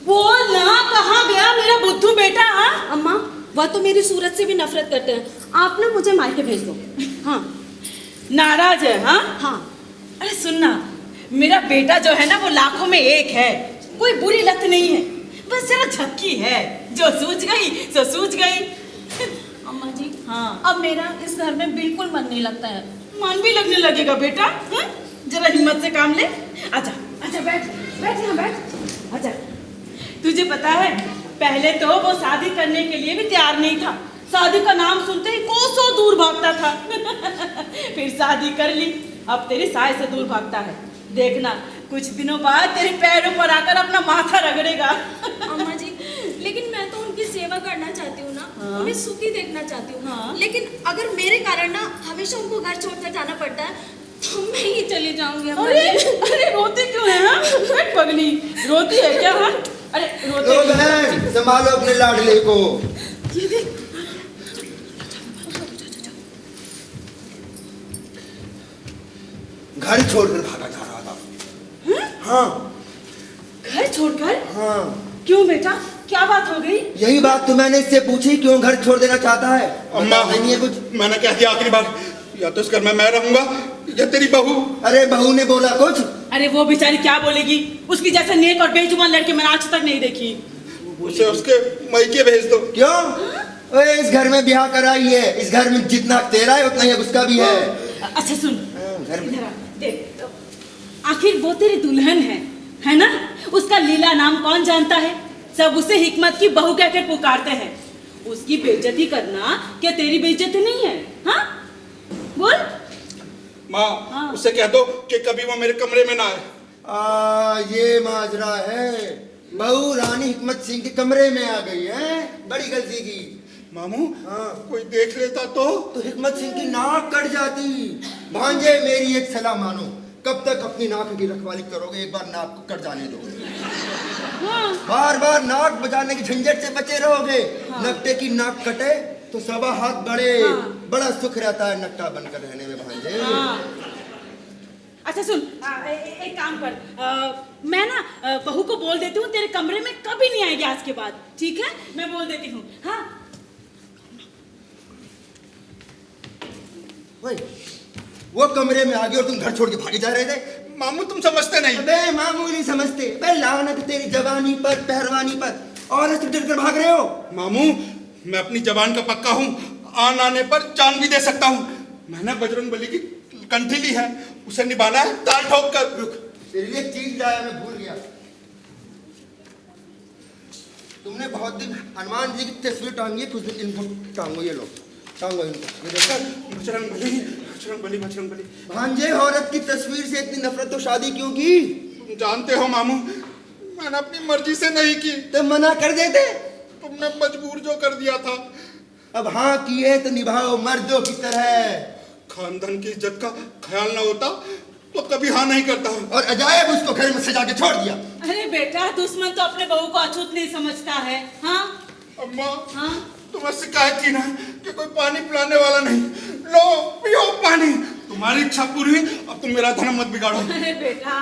बोल ना, कहाँ गया मेरा बुद्धू बेटा? हाँ अम्मा, वह तो मेरी सूरत से भी नफरत करते हैं। आप ना मुझे मायके भेज दो। हाँ नाराज है? हाँ हाँ। अरे सुनना, मेरा बेटा जो है ना वो लाखों में एक है। कोई बुरी लत नहीं है, बस जरा झपकी है। जो सूझ गई सो सूझ गई। अम्मा जी, हाँ अब मेरा इस घर में बिल्कुल मन नहीं लगता है। मन भी लगने लगेगा बेटा। हाँ? जरा हिम्मत से काम ले। आजा आजा, बैठ बैठ यहाँ बैठ। आजा। तुझे पता है, पहले तो वो शादी करने के लिए भी तैयार नहीं था। शादी का नाम सुनते ही कोसों दूर भागता था। फिर शादी कर ली, अब तेरी साय से दूर भागता है। देखना कुछ दिनों बाद तेरे पैरों पर आकर अपना माथा रगड़ेगा। अम्मा जी, लेकिन मैं तो उनकी सेवा करना चाहती हूँ ना। हाँ। उन्हें सुखी देखना चाहती हूँ। हाँ। लेकिन अगर मेरे कारण ना हमेशा उनको घर छोड़कर जाना पड़ता है, तो मैं ही चली जाऊंगी। अम्मा अरे जी। अरे रोती क्यों है? हाँ बैठ पगली, रोती है क्या? हाँ अरे रोते तो बहन संभालो अपने लाडले को। ये देख, घर छोड़कर भागा जा रहा था। हाँ घर छोड़कर? हाँ, क्यों बेटा, क्या बात हो गई? यही बात तो मैंने इससे पूछी, क्यों घर छोड़ देना चाहता है। अम्मा, बताता नहीं है कुछ। मैंने कह दिया आखिरी बार, या तो इस घर में मैं रहूंगा या तेरी बहू। अरे बहू ने बोला कुछ? अरे वो बेचारी क्या बोलेगी? उसकी जैसे नेक और बेजुबान लड़के मैंने आज तक नहीं देखी। उसे उसके मैके भेज दो। क्यों? ओए इस घर में ब्याह कराई है, इस घर में जितना तेरा है उतना ही उसका भी है। अच्छा सुन, घर में इधर आ, देख, आखिर वो तेरी दुल्हन है ना? उसका लीला नाम कौन जानता है? सब उसे हिकमत की बहू कहकर पुकारते हैं। उसकी बेइज्जती करना क्या तेरी बेइज्जती नहीं है? हाँ बोल। माँ, हाँ। उससे कह दो कि कभी वो मेरे कमरे में ना आए। ये माजरा है, बहू रानी हिकमत सिंह के कमरे में आ गई है, बड़ी गलती की। मामू, हाँ। कोई देख लेता तो हिकमत सिंह की नाक कट जाती। भांजे मेरी एक सलाह मानो, कब तक अपनी नाक की रखवाली करोगे? एक बार नाक को कट जाने दो। हाँ। बार बार नाक बजाने की झंझट से बचे रहोगे। हाँ। नकटे की नाक कटे तो सवा हाथ बढ़े। हाँ। बड़ा सुख रहता है नकटा बनकर रहने में भांजे। हाँ। अच्छा सुन, एक काम कर, मैं ना बहू को बोल देती हूँ तेरे कमरे में कभी नहीं आएगी आज के बाद, ठीक है? मैं बोल देती हूँ। हाँ वो कमरे में आ गए और तुम घर छोड़ के भागे जा रहे थे। मामू तुम समझते नहीं। अबे मामू नहीं समझते, अबे लानत तेरी जवानी पर, पहलवानी पर, और ऐसे डर कर भाग रहे हो। मामू, मैं अपनी जबान का पक्का हूँ, आन आने पर जान भी दे सकता हूँ। मैंने बजरंग बली की कंठी ली है, उसे निभाना है ताल ठोक कर। रुक, तेरे लिए एक चीज लाया, मैं भूल गया। तुमने बहुत दिन हनुमान जी की तस्वीर टांगी है, कुछ दिन इनको टांगो, ये लो टांगो इनको। ये देखो, बजरंग बली, बजरंग बली, बजरंग बली। भांजे, औरत की तस्वीर से इतनी नफरत तो शादी क्यों की? तुम जानते हो मामू, मैंने अपनी मर्जी से नहीं की। तो मना कर देते। तुमने मजबूर जो कर दिया था। अब हाँ किए तो निभाओ मर्दों की तरह। खानदान की इज्जत का ख्याल ना होता तो कभी हाँ नहीं करता। और अजायब उसको घर में सजा के छोड़ दिया। अरे बेटा, दुश्मन तो अपने बहू को अछूत नहीं समझता है। हाँ अम्मा, हाँ तुम्हें शिकायत थी ना कि कोई पानी पिलाने वाला नहीं। लो पियो पानी, तुम्हारी इच्छा पूरी हुई, अब तुम मेरा धर्म मत बिगाड़ो। अरे बेटा,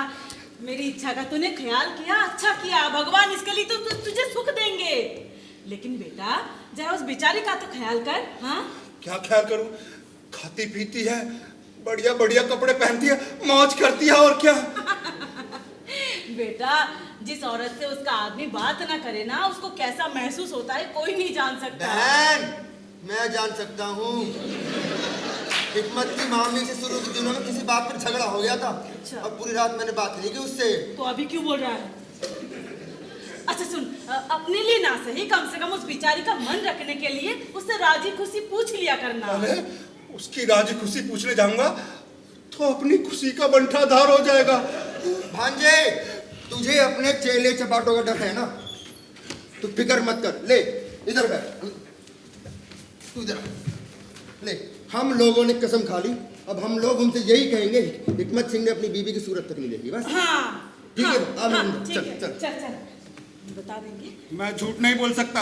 मेरी इच्छा का तूने ख्याल किया, अच्छा किया। भगवान इसके लिए तो तुझे सुख देंगे। लेकिन बेटा, जरा उस बेचारी का तो ख्याल कर। हाँ क्या ख्याल करूं? खाती पीती है, बढ़िया बढ़िया कपड़े पहनती है, मौज करती है, और क्या। बेटा, जिस औरत से उसका आदमी बात ना करे ना, उसको कैसा महसूस होता है कोई नहीं जान सकता। बहन, मैं जान सकता हूँ। हिकमत की मामी से शुरू के दिनों में किसी बात पर झगड़ा हो गया था। अच्छा। अब पूरी रात मैंने बात नहीं की उससे। तो अभी क्यों बोल रहा है? अच्छा सुन, अपने लिए ना सही, कम से कम उस बेचारी का मन रखने के लिए उससे राजी खुशी पूछ लिया करना। अरे उसकी राजी खुशी पूछने जाऊंगा तो अपनी खुशी का बंटाधार हो जाएगा। भांजे, तुझे अपने चेले चपाटों का डर है ना, तू फिक्र मत कर। ले इधर बैठ, तू इधर ले। हम लोगों ने कसम खा ली, अब हम लोग उनसे यही कहेंगे, हिकमत सिंह ने अपनी बीवी की सूरत तक नहीं देखी। बस हाँ ठीक है, अब हाँ, हम ठीक चल है, चल। चल चल बता देंगे। मैं झूठ नहीं बोल सकता।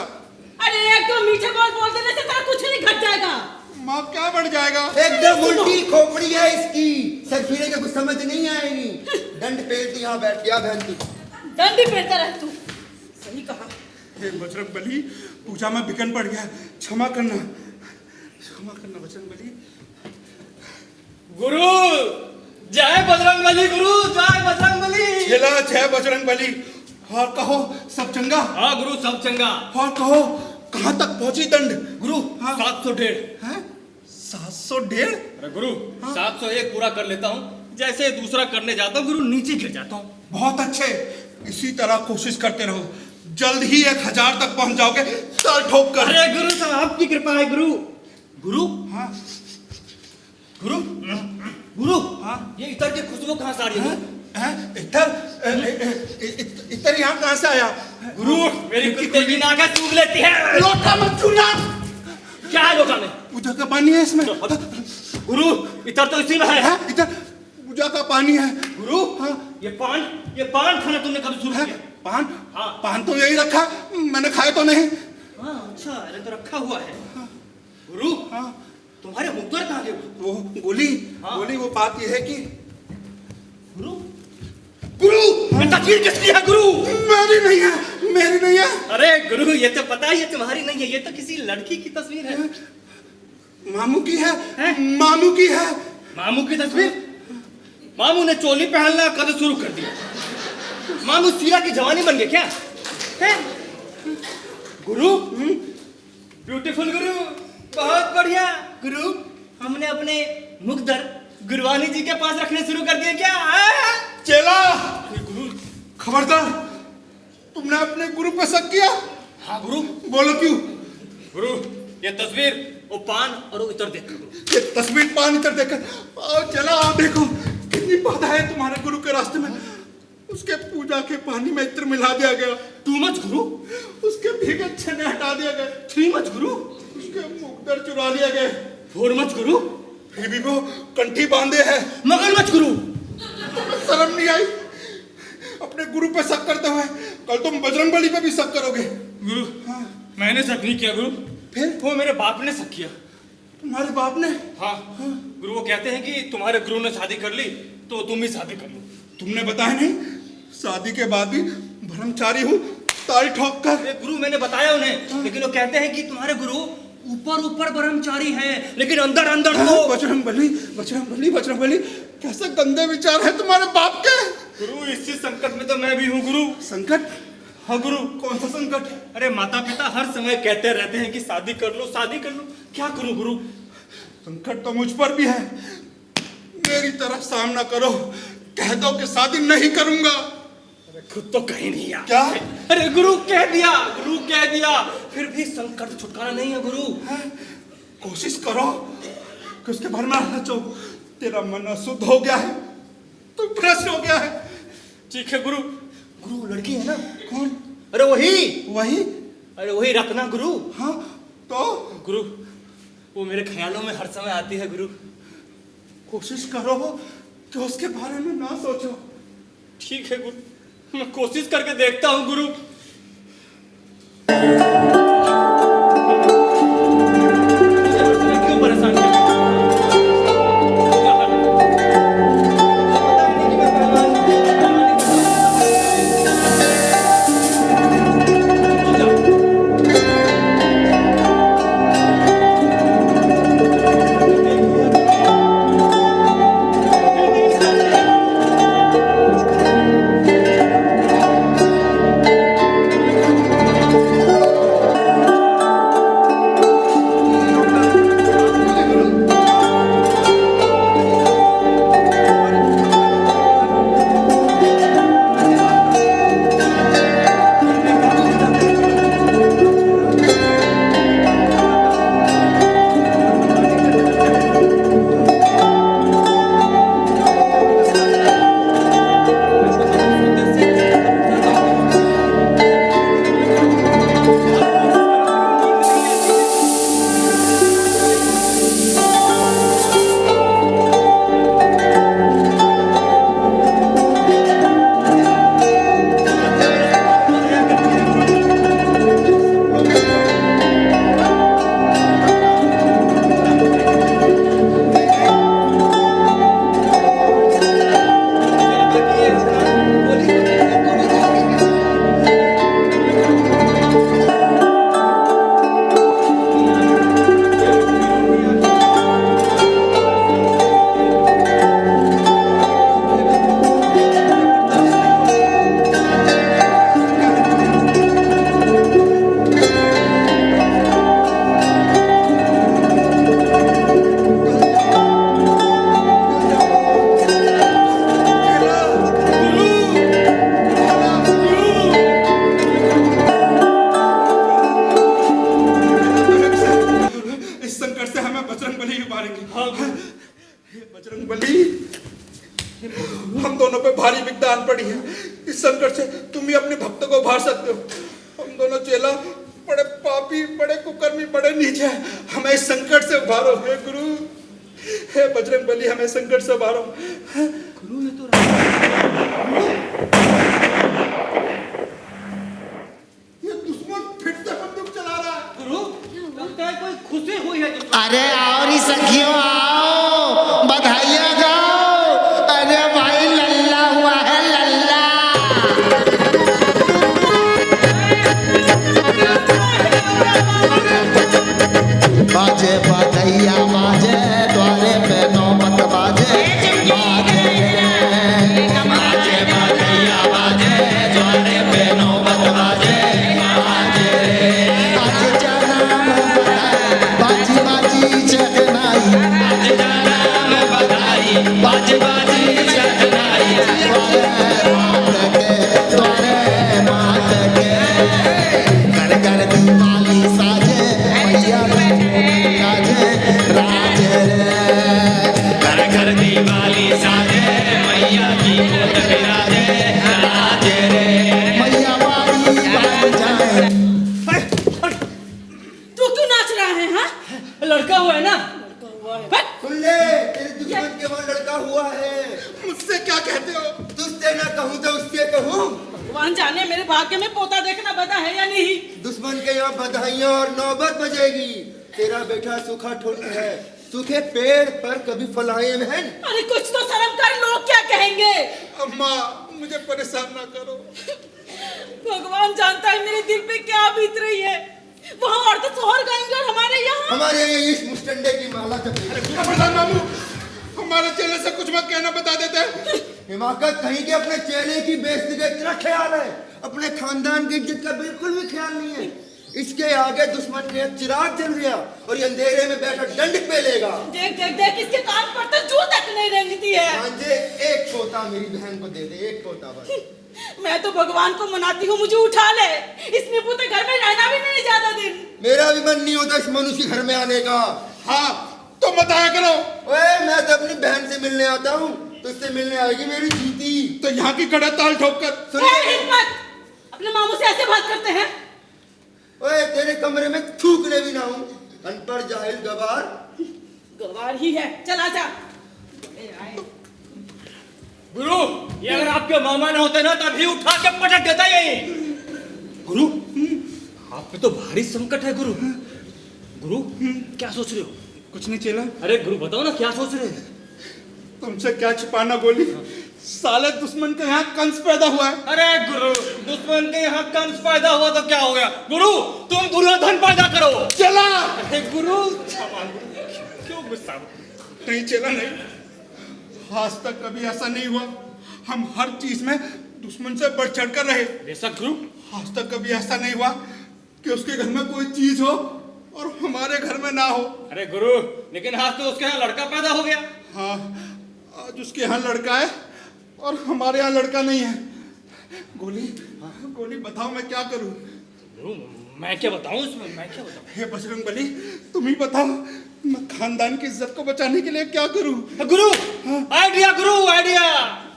अरे एक तो मीठे बोल देने से तेरा कुछ नहीं घट जाएगा। माँ, क्या बढ़ जाएगा? एकदम उल्टी खोपड़ी है इसकी, सर फिरे के कुछ समझ नहीं आएगी। दंड पेलती यहाँ बैठ गया बहन तू। दंड ही पेलता रह तू। सही कहा। हे बजरंग बली, पूजा में बिकन पड़ गया, क्षमा करना, क्षमा करना बजरंग बली। गुरु जय बजरंग बली, गुरु जय बजरंग बली। खेला जय बजरंग बली। और कहो सब चंगा? हाँ गुरु, सब चंगा। और कहो कहाँ तक पहुंची दंड? गुरु हाँ। 701। हैं? 701? अरे गुरु, 701 पूरा कर लेता हूँ। जैसे दूसरा करने जाता हूँ गुरु, नीचे गिर जाता हूँ। बहुत अच्छे, इसी तरह कोशिश करते रहो, जल्द ही 1000 तक पहुंच जाओगे ताल ठोक कर। अरे गुरु साहब, आपकी कृपा है गुरु। गुरु हाँ गुरु गुरु, हाँ ये इतर की खुशबू कहाँ से आ रही है? इतर यहाँ कहाँ से आया? गुरु मेरी कुत्ते की नाक सूख लेती है। लोटा मत छूना। क्या है लोटा में? पूजा का पानी है इसमें। गुरु इतर तो इसी में है। इधर पूजा का पानी है। गुरु हाँ। ये पान खाना तुमने कब शुरू किया? पान? हाँ। पान तो यही रखा, मैंने खाया तो नहीं। हाँ अच्छा, अरे तो रखा हुआ है। गुरु हाँ। तुम्हारे मुक्तर कहाँ गए? वो गोली, हाँ। गोली, वो बात ये है कि गुरु गुरु ये तस्वीर किसकी है गुरु? मेरी नहीं है, मेरी नहीं है। अरे गुरु ये तो पता है ये तुम्हारी नहीं है, ये तो किसी लड़की की तस्वीर है। मामू की है, हैं? मामू की है। मामू की तस्वीर? मामू ने चोली पहनना कद शुरू कर दिया। मामू सीरा की जवानी बन गए क्या? हैं? गुरु ब्यूटीफुल गुरु, बहुत बढ़िया गुरु। हमने अपने मुकद्दर गुरवानी जी के पास रखने शुरू कर दिए क्या? चेला गुरु, खबरदार, तुमने अपने गुरु पे शक किया? हाँ गुरु। बोलो क्यों? गुरु, ये तस्वीर, वो पान और वो इतर देखो गुरु। ये तस्वीर पान इतर देखकर, आओ चला, आओ देखो कितनी बाधा है तुम्हारे गुरु के रास्ते में। उसके पूजा के पानी में इत्र मिला दिया गया। टू मच गुरु। उसके भीगे छेने हटा दिए गए। 3 मच गुरु। उसके मुकद्दर चुरा लिए गए। 4 मच गुरु। फिर भी वो कंठी बांधे है। मगरमच्छ गुरु। शर्म नहीं आई अपने गुरु पे शक करते हुए? कल तुम बजरंगबली पे भी शक करोगे। गुरु, मैंने शक नहीं किया गुरु, फिर वो मेरे बाप ने शक किया। तुम्हारे बाप ने? हाँ गुरु, वो कहते हैं कि तुम्हारे गुरु ने शादी कर ली तो तुम भी शादी कर लो। तुमने बताया नहीं, शादी के बाद भी ब्रह्मचारी हूँ ताल ठोक कर। अरे गुरु, मैंने बताया उन्हें, लेकिन वो कहते हैं कि तुम्हारे गुरु ऊपर ऊपर ब्रह्मचारी हैं, लेकिन अंदर अंदर तो बजरंगबली, बजरंगबली, बजरंगबली, कैसे गंदे विचार है तुम्हारे बाप के। गुरु, इसी संकट में तो मैं भी हूँ गुरु। संकट? हाँ गुरु। कौन सा संकट? अरे माता पिता हर समय कहते रहते हैं कि शादी कर लो, शादी कर लो। क्या करूं गुरु? संकट तो मुझ पर भी है। मेरी तरफ सामना करो, कह दो कि शादी नहीं करूंगा। अरे खुद तो कहीं नहीं यार। क्या? अरे गुरु कह दिया, गुरु कह दिया, फिर भी संकट से छुटकारा नहीं है गुरु। कोशिश करो कि उसके भर में रहना चाहो। तेरा मन अशुद्ध हो गया है, तू भ्रष्ट हो गया है। ठीक है गुरु। गुरु, लड़की है ना? कौन? अरे वही वही? अरे वही रत्ना गुरु। हाँ तो गुरु, वो मेरे ख्यालों में हर समय आती है गुरु। कोशिश करो कि उसके बारे में ना सोचो। ठीक है गुरु, मैं कोशिश करके देखता हूँ गुरु। क्यों परेशान कर? बली, हम दोनों पे भारी विघ्न पड़ी है। इस संकट से तुम ही अपने भक्त को उभार सकते हो। हम दोनों चेला बड़े पापी, बड़े कुकर्मी, बड़े नीच हैं। हमें इस संकट से उभारो हे गुरु, हे बजरंग बली, हमें संकट से उभारो। गुरु ने तो ये दुश्मन फिर से बंदूक चला रहा है। गुरु, लगता है कोई खुशी हुई है। अरे आओ री सखियों, आओ बधाइयाँ गाओ। अरे भाई लल्ला हुआ है, लल्ला। बाजे बधाइयाँ बाजे, द्वारे पे नौबत बाजे, बाजे बाजे बधाइयाँ बाजे, द्वारे पे नौबत बाजे, बाजे आज जन्म लड़का हुआ है ना? बट सुन ले, तेरे दुश्मन के वहाँ लड़का हुआ है। मुझसे क्या कहते हो? तुझसे ना कहूँ तो उससे कहूँ। भगवान जाने मेरे भाग्य में पोता देखना बता है या नहीं। दुश्मन के यहाँ बधाइयाँ और नौबत बजेगी। तेरा बेटा सूखा ठुल्क है, सूखे पेड़ पर कभी फल आए बहन। अरे कुछ तो शर्म कर, लोग क्या कहेंगे। अम्मा, मुझे परेशान ना करो। भगवान जानता है मेरे दिल पे क्या बीत रही है। वहाँ औरतें सोहर गाएंगे और हमारे यहाँ इस मुस्टंडे की माला जपेगी। खबरदार मामू, हमारे चेले से कुछ मत कहना, बता देते हैं। हिमाकत कहीं के अपने चेले की बेइज्जती का इतना ख्याल है, अपने खानदान की इज्जत का बिल्कुल भी ख्याल नहीं है। इसके आगे दुश्मन के चिराग जल गया और ये अंधेरे में बैठा दंड पे लेगा। देख देख देख, इसके कान पर तो जू तक नहीं रेंगती है। सांझे एक तोता मेरी बहन को दे दे, एक तोता बस। मैं तो भगवान को मनाती हूँ मुझे उठा ले। इस नींबू के घर में रहना भी नहीं ज्यादा दिन। मेरा भी मन नहीं होता इस मनुष्य के घर में आने का। हाँ, तो मत आया करो। ओए, मैं तो अपनी बहन से मिलने आता हूँ, तुझसे मिलने आएगी मेरी जीती। तो यहाँ की कड़ा ताल ठोक कर हिम्मत, अपने मामू से ऐसे बात करते हैं। ओए, तेरे कमरे में थूकने भी ना हूँ, अनपढ़ जाहिल गवार। गवार ही है, चला जा। गुरु, ये अगर आपके मामा न होते ना तभी उठा के पटक देता ये। गुरु, आप पे तो भारी संकट है गुरु। गुरु, क्या सोच रहे हो? कुछ नहीं चेला। अरे गुरु बताओ ना क्या सोच रहे हो? तुमसे क्या छिपाना गोली, साले दुश्मन के यहाँ कंस पैदा हुआ है। अरे गुरु, दुश्मन के यहाँ कंस पैदा हुआ तो क्या हो गया? गुरु, तुम दुर्योधन पैदा करो। चला। अरे गुरु, क्यों गुस्सा? नहीं चला, नहीं, आज तक कभी ऐसा नहीं हुआ। हम हर चीज में दुश्मन से बढ़ चढ़ कर रहे। बेशक गुरु, आज तक कभी ऐसा नहीं हुआ कि उसके घर में कोई चीज हो और हमारे घर में ना हो। अरे गुरु, लेकिन आज तो उसके यहाँ लड़का पैदा हो गया। हाँ, आज उसके यहाँ लड़का है और हमारे यहाँ लड़का नहीं है। गोली, गोली बताओ मैं क्या करूँ? गुरु, मैं क्या बताऊँ इसमें, मैं क्या बताऊँ? हे बजरंग बली, तुम ही बताओ, मैं खानदान की इज्जत को बचाने के लिए क्या करूँ? गुरु, idea Guru, idea.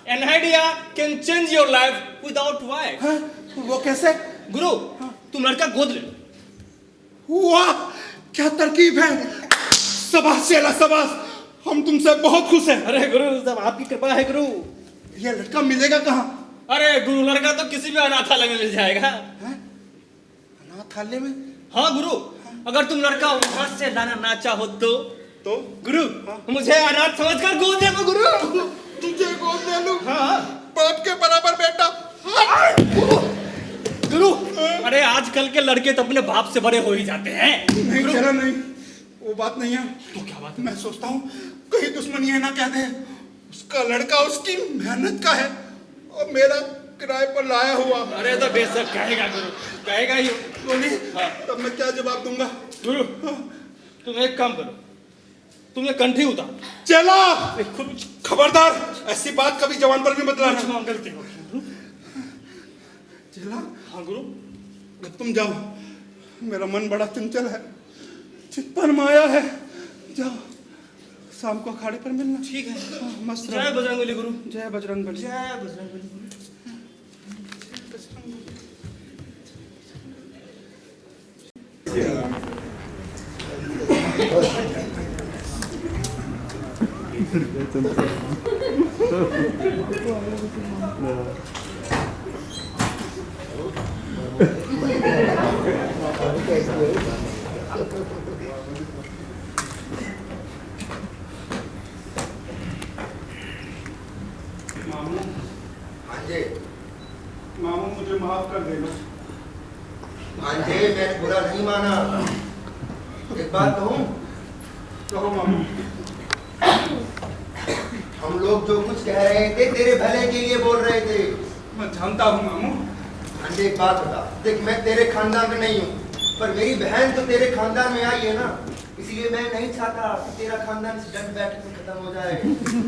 An idea can change your life without wife. हाँ, वो कैसे? गुरु, तुम लड़का गोद ले। वाह, क्या तरकीब है। शाबाश चेला, शाबाश, हम तुमसे बहुत खुश हैं। अरे गुरु, सब आपकी कृपा है गुरु। ये लड़का मिलेगा कहाँ? अरे गुरु, लड़का तो किसी भी अनाथालय में मिल जाएगा। अनाथालय में? हाँ गुरु, अगर तुम लड़का वहां से लाना ना चाहो तो गुरु, मुझे अनाथ समझकर गोद दे गुरु। तुझे गोद दे लूं? हाँ, बाप के बराबर बेटा। गुरु, अरे आजकल के लड़के तो अपने बाप से बड़े हो ही जाते हैं। नहीं चला, नहीं, वो बात नहीं है। तो क्या बात? मैं सोचता हूँ कहीं दुश्मन ये ना कह दे उसका लड़का उसकी मेहनत का है और मेरा किराए पर लाया हुआ। अरे तो बेशक कहेगा गुरु, कहेगा ही। बोली, तब मैं क्या जवाब दूंगा? गुरु, तुम एक काम करो, तुम ये कंठी उतार। चला, खबरदार, ऐसी बात कभी जवान पर भी मत लाना। गलती हो गई। चला। हाँ गुरु, अब तुम जाओ, मेरा मन बड़ा चंचल है, चित पर माया है। जाओ, शाम को अखाड़े पर मिलना। ठीक है। मस्त जय बजरंगबली गुरु। जय बजरंगबली। जय बजरंगबली गुरु। मामू, भांजे, मामू मुझे माफ कर देना। भांजे, मैंने बुरा नहीं माना। एक बात कहूँ? कहो मामू। हम लोग जो कुछ कह रहे थे तेरे भले के लिए बोल रहे थे। मैं जानता हूँ मामू। भांजे, एक बात बता, देख मैं तेरे खानदान का नहीं हूँ, पर मेरी बहन तो तेरे खानदान में आई है ना, इसलिए मैं नहीं चाहता कि तेरा खानदान से डंड बैठ के खत्म हो जाए।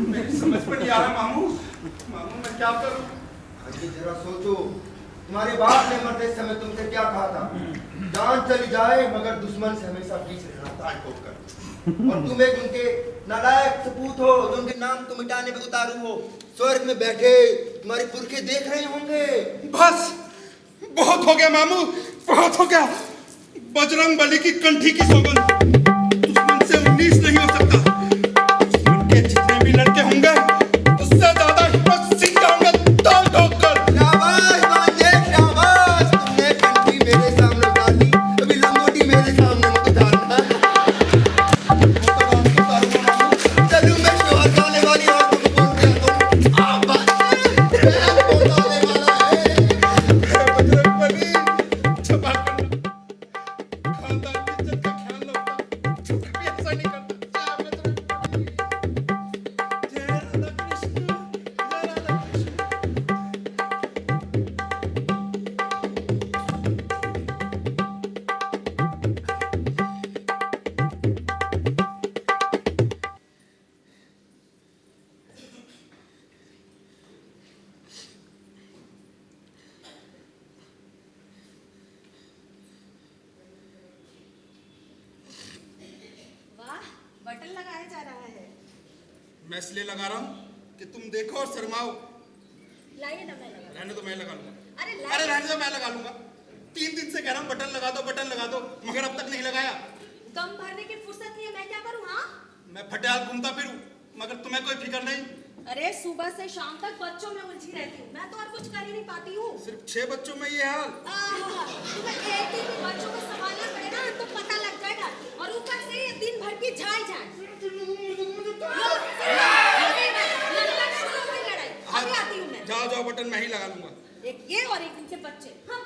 मेरी समझ में नहीं आ रहा मामू। मामू मैं क्या करूँ? भांजे, जरा सोचो, तुम्हारे बाप ने मरते समय तुमसे क्या कहा था? जान चली जाए मगर दुश्मन से हमेशा पीछे रहना, ताल ठोक कर। और तुम एक उनके नालायक सपूत हो जो उनके नाम को मिटाने पे उतारू हो। स्वर्ग में बैठे तुम्हारे पुरखे देख रहे होंगे। बस, बहुत हो गया मामू, बहुत हो गया। बजरंग बली की कंठी की सौगंध, दुश्मन सामने मत उतारना। चलूं मैं शोहर गाने वाली और तुम बोल दिया तो आप बोलने वाला है। बजरंगबली, क्षमा करना। खानदान की इज्जत का ख्याल रखना। कभी ऐसा नहीं करता। जय बजरंगबली। जय राधा कृष्ण, जय राधा कृष्ण। वाह, बटन लगाया जा रहा है। मैं इसलिए लगा रहा हूँ कि तुम देखो और शर्माओ। लाइए ना, मैं लगा। रहने दो, मैं लगा लूंगा। अरे अरे रहने दो, मैं लगा लूंगा। 3 दिन से कह रहा हूँ बटन लगा दो, बटन लगा दो, मगर अब तक नहीं लगाया। दम भरने की फुर्सत नहीं है, मैं क्या करूँ? हाँ, मैं फटियाल घूमता फिरूं, मगर तुम्हें कोई फिक्र नहीं। अरे सुबह से शाम तक बच्चों में उलझी रहती हूँ, मैं तो और कुछ कर ही नहीं पाती हूँ। सिर्फ 6 बच्चों में ये हाल। तुम्हें एक ही बच्चों को संभालना पड़ेगा तो पता लग जाएगा, और ऊपर से ये दिन भर की झाई झाई। अभी आती हूँ मैं। जाओ जाओ, बटन मैं ही लगा लूंगा। एक ये और एक इनके बच्चे। हाँ,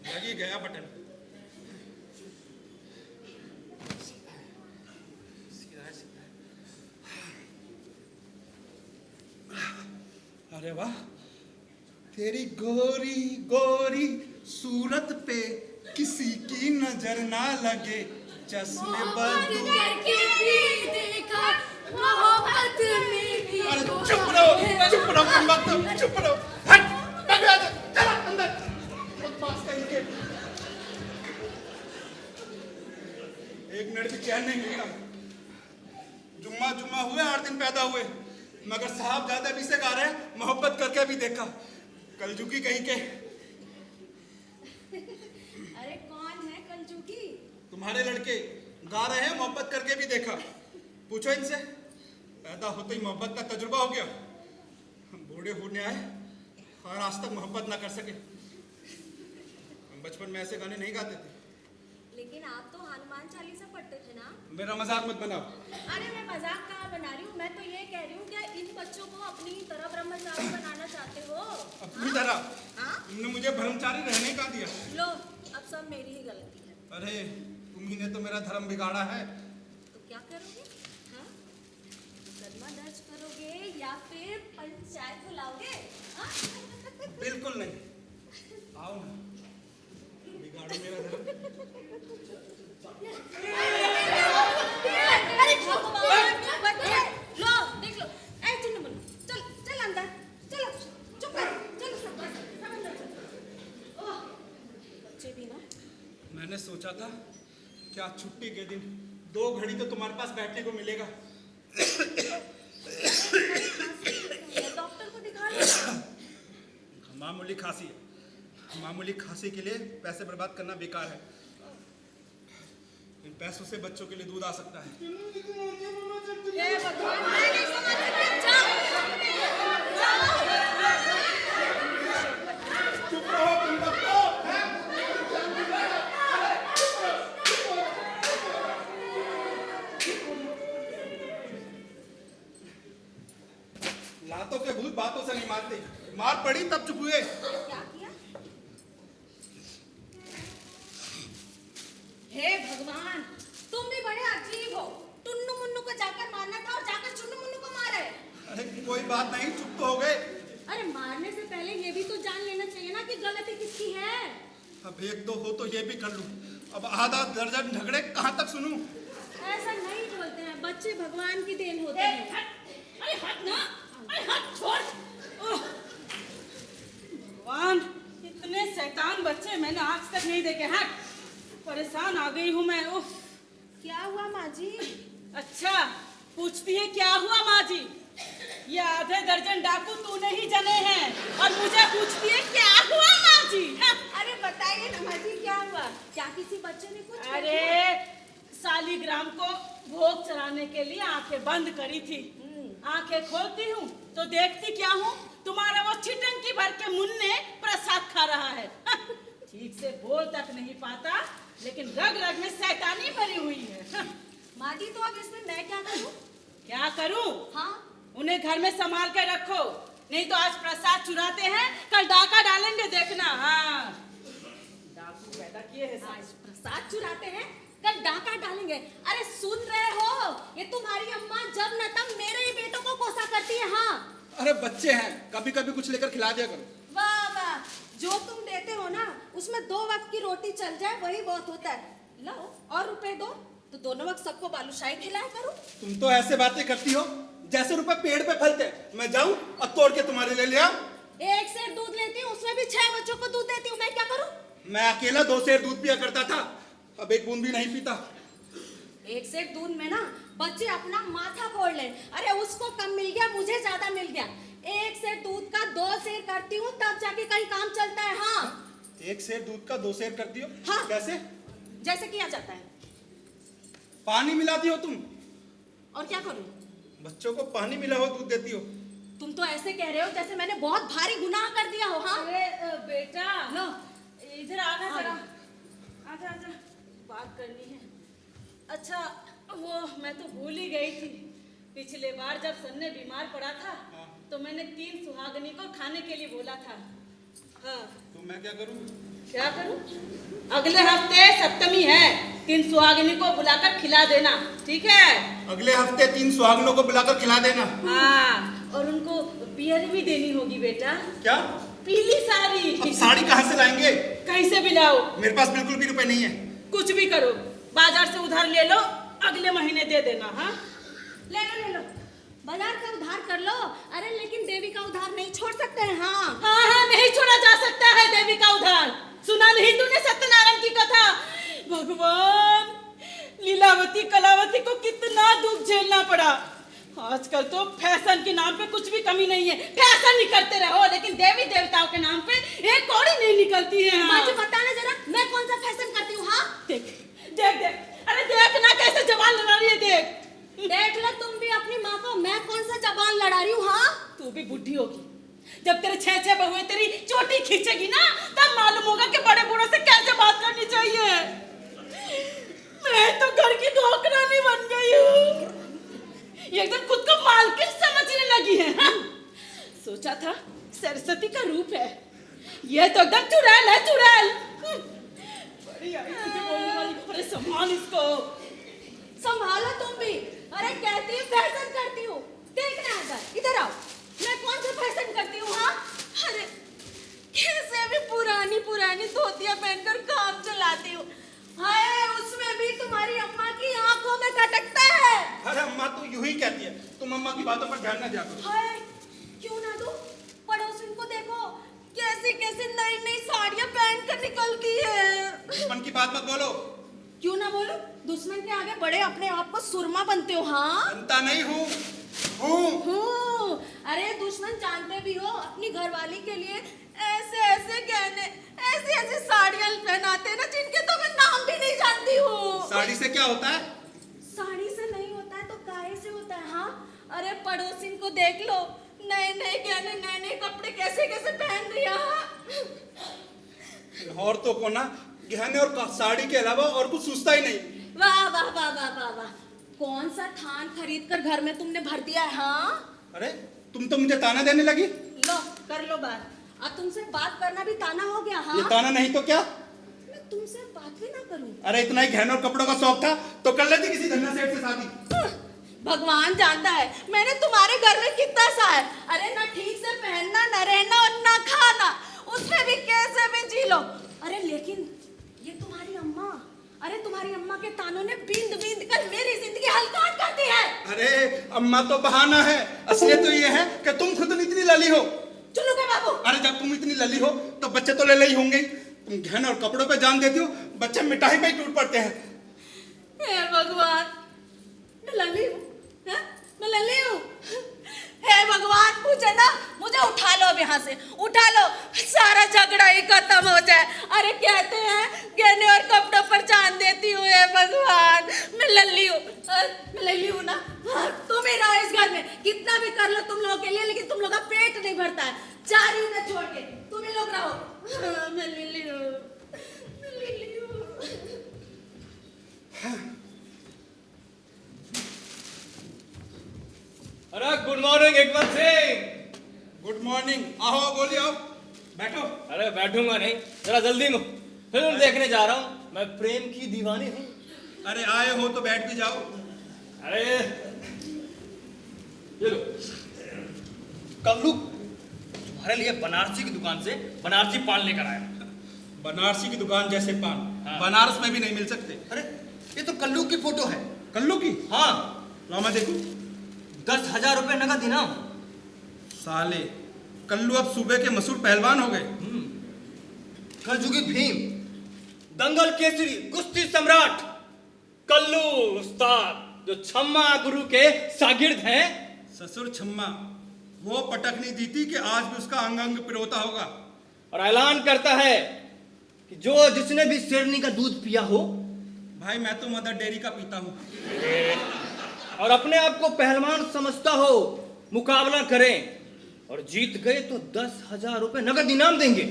लगी गया बटन। अरे वाह, तेरी गोरी गोरी सूरत पे किसी की नजर ना लगे, चश्मे बंद। अरे चुप रहो, चुप रहो, चुप रहो। हट, भाग जा, चला अंदर। बकवास करेंगे। एक मिनट भी चैन नहीं मिलता। जुम्मा जुम्मा हुए, 8 दिन पैदा हुए, मगर साहब ज्यादा भी से गा रहे हैं, मोहब्बत करके भी देखा। कलजुगी कहीं के। अरे कौन है कलजुगी? तुम्हारे लड़के गा रहे हैं, मोहब्बत करके भी देखा। पूछो इनसे, पैदा होते ही मोहब्बत का तजुर्बा हो गया। हम बूढ़े होने आए और आज तक मोहब्बत ना कर सके। हम बचपन में ऐसे गाने नहीं गाते थे। लेकिन आप तो हनुमान चालीसा पढ़ते थे ना? मेरा मजाक मत बनाओ। अरे मैं मजाक कहाँ बना रही हूँ, मैं तो ये कह रही हूँ क्या इन बच्चों को अपनी तरह ब्रह्मचारी बनाना चाहते हो? अपनी तरह? हाँ? तुमने मुझे ब्रह्मचारी रहने का दिया। लो, अब सब मेरी ही गलती है। अरे तुम्ही ने तो मेरा धर्म बिगाड़ा है। तो क्या करोगे? हाँ? मुकदमा दर्ज करोगे या फिर पंचायत बुलाओगे? हाँ? बिल्कुल नहीं। आओ ना, बिगाड़ो मेरा धर्म। अरे भगवान, बच्चे, लो देख लो। ऐ चिन्नू मुन्नू, चल चल अंदर, चलो चुप कर, चलो सब अंदर चलो। ओह, बच्चे भी ना। मैंने सोचा था क्या छुट्टी के दिन 2 घड़ी तो तुम्हारे पास बैठने को मिलेगा। डॉक्टर को दिखा लो। मामूली खांसी है। मामूली खांसी के लिए पैसे बर्बाद करना बेकार है। इन पैसों से बच्चों के लिए दूध आ सकता है। हे भगवान, मैं नहीं समझ सकती। जाओ, जाओ। चुप रहो तुम बच्चों। लातों के भूत बातों से नहीं मारते। मार पड़ी तब चुप हुए। क्या किया? हे भगवान, तुम भी बड़े अजीब हो। टुन्नू मुन्नू को जाकर मारना था और जाकर चुन्नू मुन्नू को मारे। अरे कोई बात नहीं, चुप तो हो गए। अरे मारने से पहले ये भी तो जान लेना चाहिए ना कि गलती किसकी है। अब 1-2 हो तो ये भी कर लूं। अब आधा दर्जन झगड़े कहाँ तक सुनूं? ऐसा नहीं बोलते हैं, बच्चे भगवान की देन होते हैं। अरे हट ना, अरे हट, छोड़। ओह, भगवान, इतने शैतान बच्चे मैंने आज तक नहीं देखे। हट, परेशान आ गई हूँ मैं। ओह, क्या हुआ माँ जी? अच्छा पूछती है क्या हुआ माँ जी? ये आधे दर्जन डाकू तूने ही जने हैं और मुझे पूछती है क्या हुआ माँ जी? अरे बताइए ना माँ जी, क्या हुआ? क्या किसी बच्चे ने कुछ? अरे सालीग्राम को भोग चढ़ाने के लिए आंखें बंद करी थी। आंखें खोलती हूँ तो देखती क्या हूँ, तुम्हारा वो छिटंकी भर के मुन्ने प्रसाद खा रहा है। ठीक से बोल तक नहीं पाता, लेकिन रग रग में शैतानी भरी हुई है। माँ जी तो अब इसमें मैं क्या करूँ? क्या करूं? हाँ उन्हें घर में संभाल कर रखो, नहीं तो आज प्रसाद चुराते हैं, कल डाका डालेंगे, देखना। हाँ, डाकू पैदा किए हैं आज प्रसाद चुराते हैं, कल डाका डालेंगे। अरे सुन रहे हो, ये तुम्हारी अम्मा जब न तब मेरे ही बेटों को कोसा करती है। हाँ अरे बच्चे हैं, कभी कभी कुछ लेकर खिला दिया करो। वाह वाह, जो तुम देते हो ना उसमें 2 वक्त की रोटी चल जाए वही बहुत होता है। लो और रुपए दो तो दोनों वक्त सबको बालूशाही खिलाया करो। तुम तो ऐसे बातें करती हो जैसे रुपए पेड़ पे फलते। मैं जाऊं और तोड़ के तुम्हारे लिए ले आऊं? 1 सेर दूध लेती हूँ, उसमें भी 6 बच्चों को दूध देती हूँ, मैं क्या करूँ? मैं अकेला 2 सेर दूध पिया करता था, अब 1 बूंद भी नहीं पीता। 1 सेर दूध में ना बच्चे अपना माथा फोड़ ले। अरे उसको कम मिल गया, मुझे ज्यादा मिल गया। 1 सेर दूध का 2 सेर करती हूँ, तब जाके कहीं काम चलता है। हाँ 1 सेर दूध का 2 सेर करती हो? हाँ। कैसे? जैसे किया जाता है। पानी मिलाती हो तुम? और क्या करूँ? बच्चों को पानी मिला हो दूध देती हो? तुम तो ऐसे कह रहे हो जैसे मैंने बहुत भारी गुनाह कर दिया हो। हाँ अरे बेटा, लो इधर आना जरा, आजा आजा, बात करनी है। अच्छा, वो मैं तो भूल ही गई थी, पिछले बार जब सन्ने बीमार पड़ा था तो मैंने 3 सुहागनी को खाने के लिए बोला था। हाँ तो मैं क्या करूं? क्या करूं? अगले हफ्ते सप्तमी है, 3 सुहागिनी को बुलाकर खिला देना, ठीक है? अगले हफ्ते 3 सुहागनों को बुलाकर खिला देना। हाँ, और उनको बियर भी देनी होगी बेटा। क्या? पीली साड़ी। अब साड़ी कहाँ से लाएंगे? कहीं से भी लाओ। मेरे पास बिल्कुल भी रुपए नहीं है। कुछ भी करो, बाजार से उधार ले लो, अगले महीने दे देना। हाँ ले लो, बाजार का उधार कर लो। अरे लेकिन देवी का उधार नहीं छोड़ सकते हैं। हाँ हाँ हाँ, नहीं छोड़ा जा सकता है देवी का उधार। सुना नहीं तूने सत्यनारायण की कथा? भगवान, लीलावती कलावती को कितना दुख झेलना पड़ा। आजकल तो फैशन के नाम पे कुछ भी कमी नहीं है, फैशन ही करते रहो, लेकिन देवी देवताओं के नाम पे एक कौड़ी नहीं निकलती है। हाँ। मुझे बताना जरा, मैं कौन सा फैशन करती हूँ? हाँ देख देख देख, अरे देख ना कैसे जवान लड़ा रही है, देख। देख लो तुम भी अपनी माँ को, मैं कौन सा जबान लड़ा रही हूँ? हाँ तू भी बुढ़ी होगी, जब तेरे 6 बहुएं तेरी चोटी खींचेगी ना, तब मालूम होगा कि बड़े बूढ़ों से कैसे बात करनी चाहिए। मैं तो घर की नौकरानी बन गई हूँ, एकदम खुद को मालकिन समझने लगी है। हाँ? सोचा था सरस्वती का रूप है, ये तो एकदम चुड़ैल है, चुड़ैल। बड़ी आई तुझे बोलने वाली, अरे सम्मान इसको। संभालो तुम भी। अरे कहती हूँ फैशन करती हूँ, देखना इधर आओ, मैं कौन सा फैशन करती हूँ? हाँ अरे कैसे भी पुरानी पुरानी धोतियां पहनकर काम चलाती हूँ। हाय, उसमें भी तुम्हारी अम्मा की आंखों में खटकता है। अरे अम्मा तो यूं ही कहती है, तुम अम्मा की बातों पर ध्यान न दिया करो। हाय, क्यों ना दो? पड़ोसिन को देखो कैसी कैसी नई नई साड़ियां पहन कर निकलती है। दुश्मन की बात मत बोलो। क्यों ना बोलो? दुश्मन के आगे बड़े अपने आप को सुरमा बनते हो। हाँ बनता नहीं हूँ। अरे दुश्मन जानते भी हो, अपनी घरवाली के लिए ऐसे ऐसे गहने, ऐसी ऐसी साड़ियां पहनाते ना जिनके तो मैं नाम भी नहीं जानती हूँ। साड़ी से क्या होता है? साड़ी से नहीं होता है तो काहे से होता है? हाँ अरे पड़ोसिन को देख लो, नए नए गहने, नए नए कपड़े कैसे कैसे पहन रही है। औरतों को ना गहने और साड़ी के अलावा और कुछ सूझता ही नहीं। वाह वाह वाह वाह वाह वाह, कौन सा थान खरीद कर घर में तुमने भर दिया है? हाँ अरे तुम तो मुझे ताना देने लगी। लो कर लो बात, अब तुमसे बात करना भी ताना हो गया। हाँ ये ताना नहीं तो क्या? मैं तुमसे बात भी ना करूं? अरे इतना ही गहनों और कपड़ों का शौक था तो कर लेती किसी धन्ना सेठ से शादी। भगवान जानता है मैंने तुम्हारे घर में कितना सा है। अरे ना ठीक से पहनना, ना रहना और ना खाना, उसमें भी कैसे भी जी लो। अरे लेकिन ये तुम्हारी अम्मा, अरे तुम्हारी अम्मा के तानों ने बींद बींद कर मेरी जिंदगी हल्कान कर दी है। अरे अम्मा तो बहाना है, असलियत तो ये है कि तुम खुद इतनी लली हो। चुल्लू के बाबू, अरे जब तुम इतनी लली हो तो बच्चे तो ले ही होंगे। तुम गहने और कपड़ों पे जान देती हो, बच्चे मिठाई पे ही टूट पड़ते हैं। हे भगवान, मैं लली हूँ, मैं लली हूँ। हे भगवान, मुझे उठा लो अब यहाँ से, उठा लो, सारा झगड़ा ही खत्म हो जाए। अरे कहते हैं गहने और कपड़ों पर जान देती हूँ। हे भगवान, मैं लल्ली हूँ ना। तुम ही रहो इस घर में, कितना भी कर लो तुम लोगों के लिए, लेकिन तुम लोग का पेट नहीं भरता है। जा रही हूँ मैं छोड़ के, तुम ही लोग रहो। मैं लल्ली हूँ। अरे गुड मॉर्निंग हिकमत सिंह। Good morning. आओ गोली, आओ बैठो। अरे बैठूंगा नहीं, जरा जल्दी में फिल्म देखने जा रहा हूँ। मैं प्रेम की दीवानी हूँ। अरे आए हो तो बैठ भी जाओ। अरे ये लो कल्लू, तुम्हारे लिए बनारसी की दुकान से बनारसी पान लेकर आया। बनारसी की दुकान जैसे पान हाँ। बनारस में भी नहीं मिल सकते। अरे ये तो कल्लू की फोटो है। कल्लू की? हाँ, लो मैं देखूं। 10,000 रुपए नगद इनाम। साले कल्लू अब सूबे के मशहूर पहलवान हो गए। कलजुगी भीम, दंगल केसरी, कुश्ती सम्राट कल्लू उस्ताद, जो छम्मा गुरु के शागिर्द हैं। ससुर छम्मा, वो पटक नहीं दी थी कि आज भी उसका अंग अंग पिरोता होगा। और ऐलान करता है कि जो जिसने भी शेरनी का दूध पिया हो, भाई मैं तो मदर डेयरी का पीता हूँ। और अपने आप को पहलवान समझता हो, मुकाबला करें और जीत गए तो 10,000 रुपए नगद इनाम देंगे।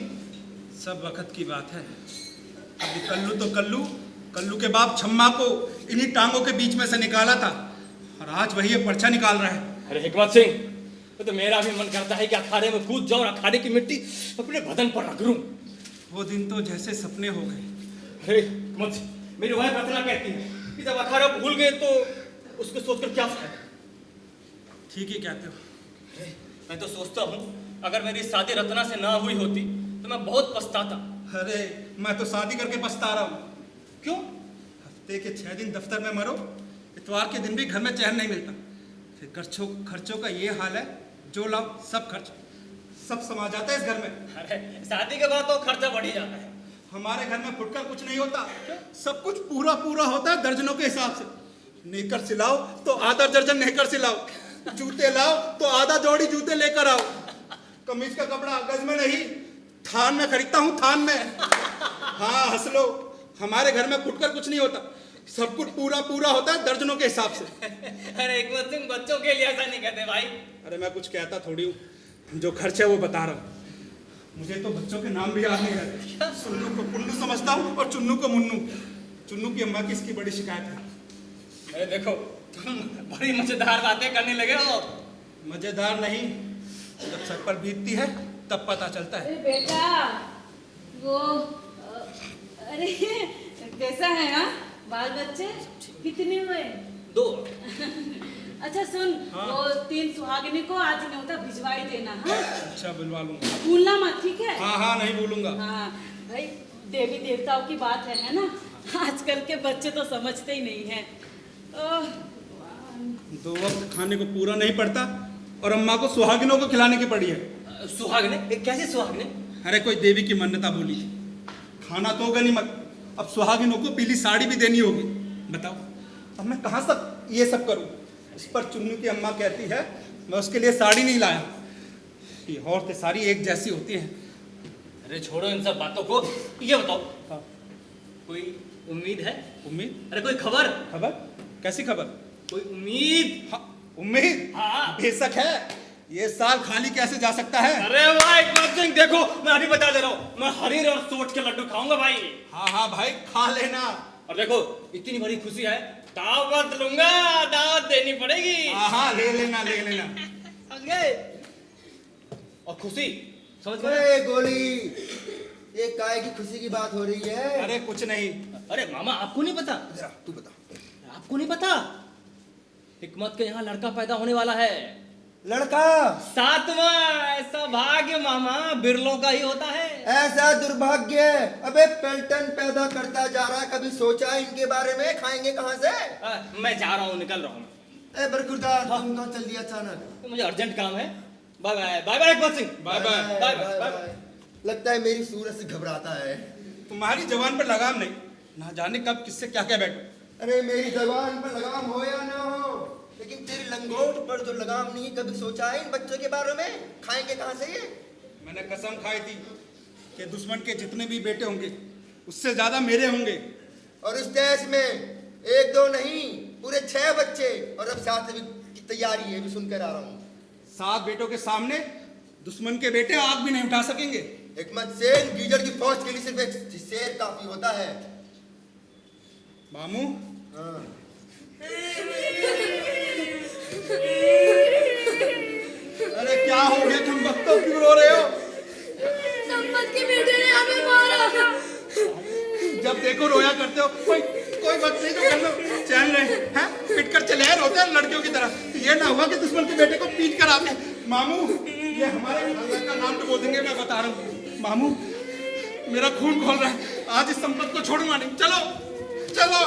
सब वक्त की बात है। अभी कल्लू तो कल्लू, कल्लू के बाप छम्मा को इन्हीं टांगों के बीच में से निकाला था और आज वही ये पर्चा निकाल रहा है। अरे हिकमत सिंह, तो मेरा भी मन करता है कि अखाड़े में कूद जाऊं और अखाड़े की मिट्टी अपने बदन पर रगड़ूं। वो दिन तो जैसे सपने हो गए। अरे हिकमत सिंह, मेरी वाइफ रत्ना कहती है कि जब अखाड़ा भूल गए तो उसको सोचकर क्या फायदा। ठीक ही कहते हो। मैं तो सोचता हूँ अगर मेरी शादी रत्ना से ना हुई होती तो मैं बहुत पछताता। अरे मैं तो शादी करके पछता रहा हूँ। क्यों? हफ्ते के 6 दिन दफ्तर में मरो, इतवार के दिन भी घर में चैन नहीं मिलता। फिर खर्चों का ये हाल है, जो लाभ सब खर्च सब समा जाता है इस घर में। अरे शादी के बाद तो खर्चा बढ़ ही जाता है। हमारे घर में फुटकर कुछ नहीं होता, सब कुछ पूरा पूरा होता है दर्जनों के हिसाब से। नेकर सिलाओ तो आधा दर्जन नेकर सिलाओ, जूते लाओ तो आधा जोड़ी जूते लेकर आओ। कमीज का कपड़ा गज में नहीं, थान में खरीदता हूँ, थान में। हाँ हंस लो, हमारे घर में फुटकर कुछ नहीं होता, सब कुछ पूरा पूरा होता है दर्जनों के हिसाब से। अरे हिकमत सिंह, बच्चों के लिए ऐसा नहीं कहते भाई। अरे मैं कुछ कहता थोड़ी हूँ, जो खर्च है वो बता रहा हूँ। मुझे तो बच्चों के नाम भी याद नहीं रहते। सुन्नू को पुन्नू समझता हूँ और चुन्नू को मुन्नू। चुन्नू की अम्मा की इसकी बड़ी शिकायत है। अरे देखो, तुम बड़ी मजेदार बातें करने लगे हो। मजेदार नहीं, जब सर पर बीतती है तब पता चलता है। अरे बेटा, वो अरे कैसा है? हाँ, बाल बच्चे कितने हुए? 2। अच्छा सुन, हाँ। वो 3 सुहागिनी को आज न्योता भिजवाई देना। हाँ, अच्छा बुलवा लूंगा। भूलना मत, ठीक है? हाँ हाँ नहीं भूलूंगा। हाँ भाई, देवी देवताओं की बात है ना। आजकल के बच्चे तो समझते ही नहीं है। 2 वक्त खाने को पूरा नहीं पड़ता और अम्मा को सुहागिनों को खिलाने की पड़ी है। सुहागने? कैसे सुहागने? अरे कोई देवी की मन्नता बोली थी, खाना तो गनीमत, अब सुहागिनों को पीली साड़ी भी देनी होगी। बताओ अब मैं कहाँ तक ये सब करूँ? इस पर चुन्नू की अम्मा कहती है मैं उसके लिए साड़ी नहीं लाया, ये औरतें सारी एक जैसी होती हैं। अरे छोड़ो इन सब बातों को, ये बताओ, हाँ। कोई उम्मीद है? उम्मीद? अरे कोई खबर? खबर? कैसी खबर? कोई उम्मीद? हाँ, उम्मीद? हाँ। बेशक है, ये साल खाली कैसे जा सकता है? अरे भाई हिकमत सिंह, देखो मैं अभी बता दे रहा हूँ, मैं हरीर और सोच के लड्डू खाऊंगा भाई। हाँ हाँ भाई खा लेना। और देखो इतनी बड़ी खुशी है, दावत लूंगा, दावत देनी पड़ेगी। हाँ हाँ ले लेना ले लेना। आगे। और खुशी समझ गए? अरे गोली, ये काय की खुशी की बात हो रही है? अरे कुछ नहीं। अरे मामा आपको नहीं पता? जरा तू बता। आपको नहीं पता? हिकमत के यहाँ लड़का पैदा होने वाला है। लड़का? 7वां सौभाग्य मामा बिरलों का ही होता है। ऐसा दुर्भाग्य? अबे पेल्टन पैदा करता जा रहा है, कभी सोचा है इनके बारे में? खाएंगे कहाँ से? मैं जा रहा हूँ, निकल रहा हूँ। ए बरखुरदार, तुम कहाँ चल दिया अचानक? तो मुझे अर्जेंट काम है। Bye bye bye bye Hikmat Singh. Bye bye bye bye bye. लगता है मेरी सूरत से घबराता है। तुम्हारी जवान पर लगाम नहीं, ना जाने कब किससे क्या क्या बैठो। अरे मेरी जवान पर लगाम हो या ना हो, लेकिन तेरी लंगोट पर जो लगाम नहीं है, कभी सोचा है इन बच्चों के बारे में? खाएंगे कहाँ से ये? मैंने कसम खाई थी कि दुश्मन के जितने भी बेटे होंगे उससे ज्यादा मेरे होंगे। और इस देश में 1-2 नहीं, पूरे 6 बच्चे, और अब 7 की तैयारी है, भी सुनकर आ रहा हूँ। 7 बेटों के सामने दुश्मन के बेटे आग भी नहीं उठा सकेंगे। हिकमत सेन गीजड़ की फौज के लिए सिर्फ एक शेर काफी होता है। मामू अरे क्या हो गया, तुम बच्चों क्यों रो रहे हो? संपत के बेटे ने हमें मारा। जब देखो रोया करते हो। कोई बात नहीं, तो कर लो, चैन रहे हैं, पिट कर चले आए, रोते हैं लड़कियों की तरह। ये ना हुआ कि दुश्मन के बेटे को पीट कर आते। मामू, ये हमारे खानदान का नाम तो बोल देंगे, मैं बता रहा हूँ। मामू, मेरा खून खोल रहा है, आज इस संपत को छोड़ूंगा नहीं। चलो चलो,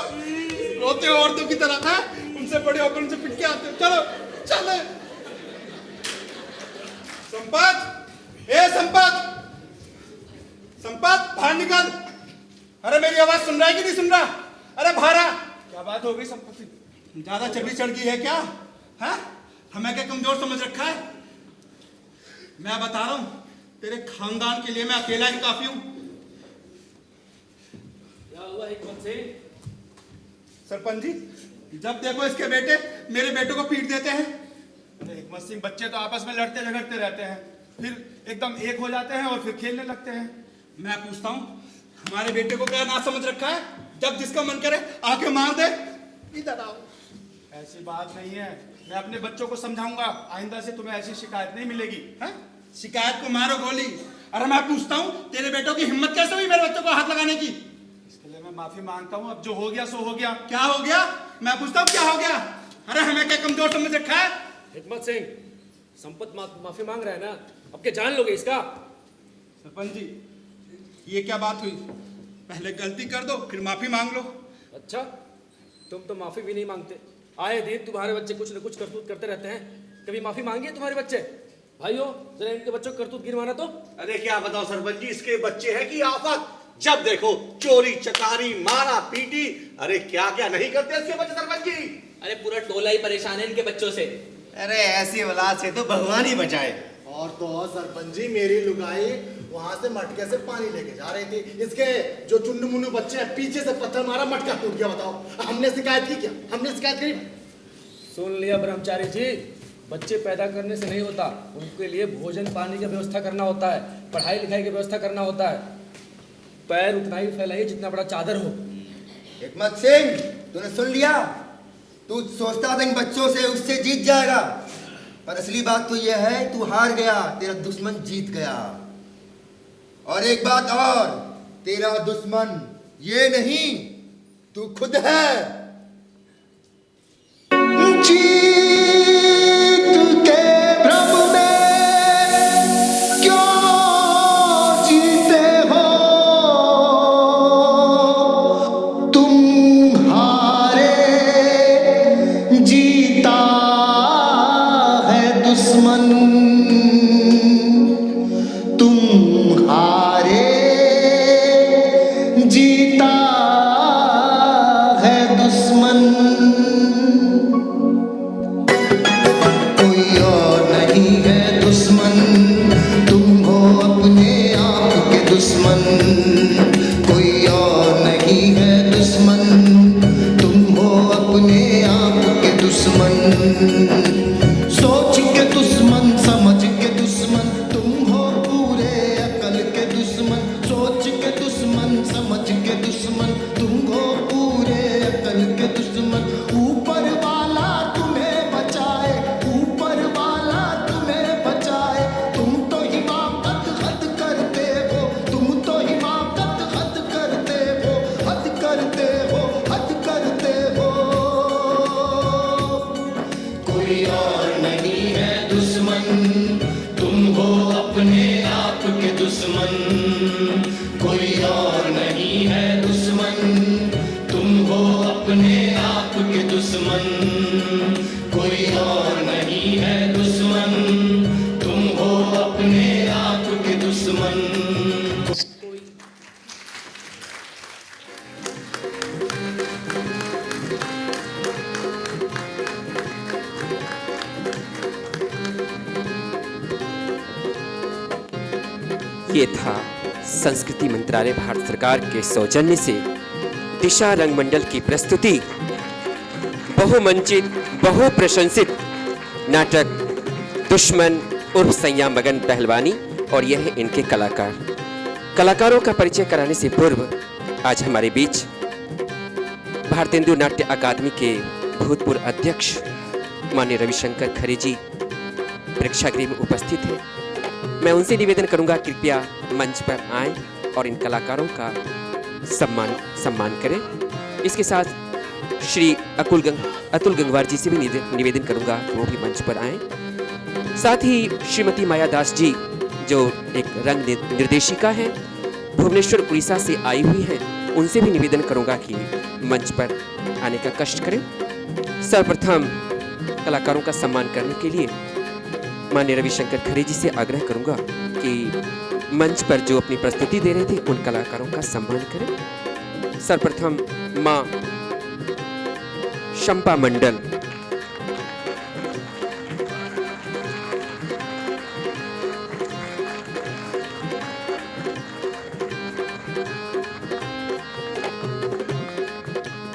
रोते हो औरतों की तरह, है? उनसे बड़े होकर उनसे पिट के आते हो। चलो चलो। संपत, ए संपत, संपत बाहर निकल। अरे मेरी आवाज सुन रहा है कि नहीं सुन रहा? अरे भारा, क्या बात हो गई संपत्ति? ज्यादा चर्बी चढ़ गई है क्या? है? हमें क्या कमजोर समझ रखा है? मैं बता रहा हूं, तेरे खानदान के लिए मैं अकेला ही काफी हूं। क्या हुआ हिकमत सिंह? सरपंच जी, जब देखो इसके बेटे मेरे बेटों को पीट देते हैं। अरे हिकमत सिंह, बच्चे तो आपस में लड़ते झगड़ते रहते हैं, फिर एकदम एक हो जाते हैं और फिर खेलने लगते हैं। मैं पूछता हूँ, हमारे बेटे को क्या ना समझ रखा है? जब जिसका मन करे आके मार दे। इधर आओ। ऐसी बात नहीं है, मैं अपने बच्चों को समझाऊंगा, आइंदा से तुम्हें ऐसी शिकायत नहीं मिलेगी। है? शिकायत को मारो गोली। अरे मैं पूछता हूँ, तेरे बेटों की हिम्मत कैसे हुई मेरे बच्चों को हाथ लगाने की? इसके लिए मैं माफी मांगता हूँ, अब जो हो गया सो हो गया। क्या हो गया? मैं पूछता हूँ क्या हो गया? अरे हमें क्या कमजोर समझ रखा है? हिकमत सिंह, संपत माफी मांग रहा है ना, अब क्या जान लोगे इसका? सरपंच जी, ये क्या बात हुई? पहले गलती कर दो, फिर माफी मांग लो। अच्छा, तुम तो माफी भी नहीं मांगते। आए दिन तुम्हारे बच्चे कुछ न कुछ करतूत करते रहते हैं, कभी माफी मांगी है तुम्हारे बच्चे? भाइयों, जरा इनके बच्चों को करतूत गिरवाना तो। अरे क्या बताओ सरपंच जी, इसके बच्चे हैं कि आफत। जब देखो चोरी चकारी, मारा पीटी, अरे क्या क्या नहीं करते इसके बच्चे सरपंच जी। अरे पूरा टोला ही परेशान है इनके बच्चों से। अरे ऐसी औलाद से तो भगवान ही बचाए। और तो और सरपंच जी, मेरी लुगाई वहां से मटके से पानी लेके जा रही थी, इसके जो चुन्नू मुन्नू बच्चे हैं पीछे से पत्थर मारा, मटका टूट गया। बताओ, हमने शिकायत की क्या? हमने शिकायत करी? सुन लिया ब्रह्मचारी जी, बच्चे पैदा करने से नहीं होता, उनके लिए भोजन पानी की व्यवस्था करना होता है, पढ़ाई लिखाई की व्यवस्था करना होता है। पैर उतना ही फैलाइए जितना बड़ा चादर हो। हिकमत सिंह, तूने सुन लिया? तू सोचता था इन बच्चों से उससे जीत जाएगा, पर असली बात तो यह है तू हार गया, तेरा दुश्मन जीत गया। और एक बात और, तेरा दुश्मन ये नहीं, तू खुद है। जीत के भ्रम में क्यों जीते हो तुम? हारे जीता है दुश्मन, तुम हारे जीता है दुश्मन। कोई और नहीं है दुश्मन, तुम हो अपने आप के दुश्मन। कोई और नहीं है दुश्मन, तुम हो अपने आप के दुश्मन। सोच के दुश्मन, समझ के दुश्मन, तुम हो पूरे अकल के दुश्मन। सोच के दुश्मन, समझ के दुश्मन, तुम हो पूरे अकल के दुश्मन। ऊपर वाला तुम्हें बचाए, ऊपर वाला तुम्हें बचाए, तुम तो हिमाकत हद करते हो, तुम तो हिमाकत हद करते हो, हद करते हो, हद करते हो। कोई और नहीं है दुश्मन, तुम हो अपने आप के दुश्मन। कोई और नहीं है दुश्मन, तुम हो अपने आप के दुश्मन। कोई और नहीं है दुश्मन, तुम हो अपने आप के दुश्मन। ये था संस्कृति मंत्रालय भारत सरकार के सौजन्य से दिशा रंगमंडल की प्रस्तुति बहुमंचित बहुप्रशंसित नाटक दुश्मन उर्फ सैया मगन पहलवानी और यह है इनके कलाकारों का परिचय कराने से पूर्व आज हमारे बीच भारतेंदु नाट्य अकादमी के भूतपूर्व अध्यक्ष माननीय रविशंकर खरे जी प्रेक्षागृह में उपस्थित हैं। मैं उनसे निवेदन करूंगा कृपया मंच पर आएं और इन कलाकारों का सम्मान करें। इसके साथ श्री अतुल गंगवार जी से भी निवेदन करूंगा कि वो भी मंच पर आएं। साथ ही श्रीमती माया दास जी जो एक रंग निर्देशिका हैं, भुवनेश्वर उड़ीसा से आई हुई हैं, उनसे भी निवेदन करूंगा कि मंच पर आने का कष्ट करें। सर्वप्रथम कलाकारों का सम्मान करने के लिए माननीय रविशंकर खरे जी से आग्रह करूंगा कि मंच पर जो अपनी प्रस्तुति दे रहे थे उन कलाकारों का सम्मान करें। सर्वप्रथम मां शंपा मंडल,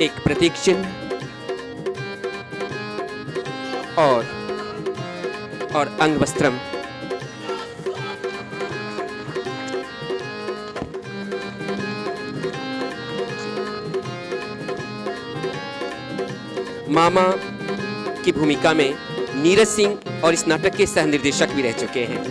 एक प्रतीक चिन्ह और अंग वस्त्रम। मामा की भूमिका में नीरज सिंह और इस नाटक के सह निर्देशक भी रह चुके हैं।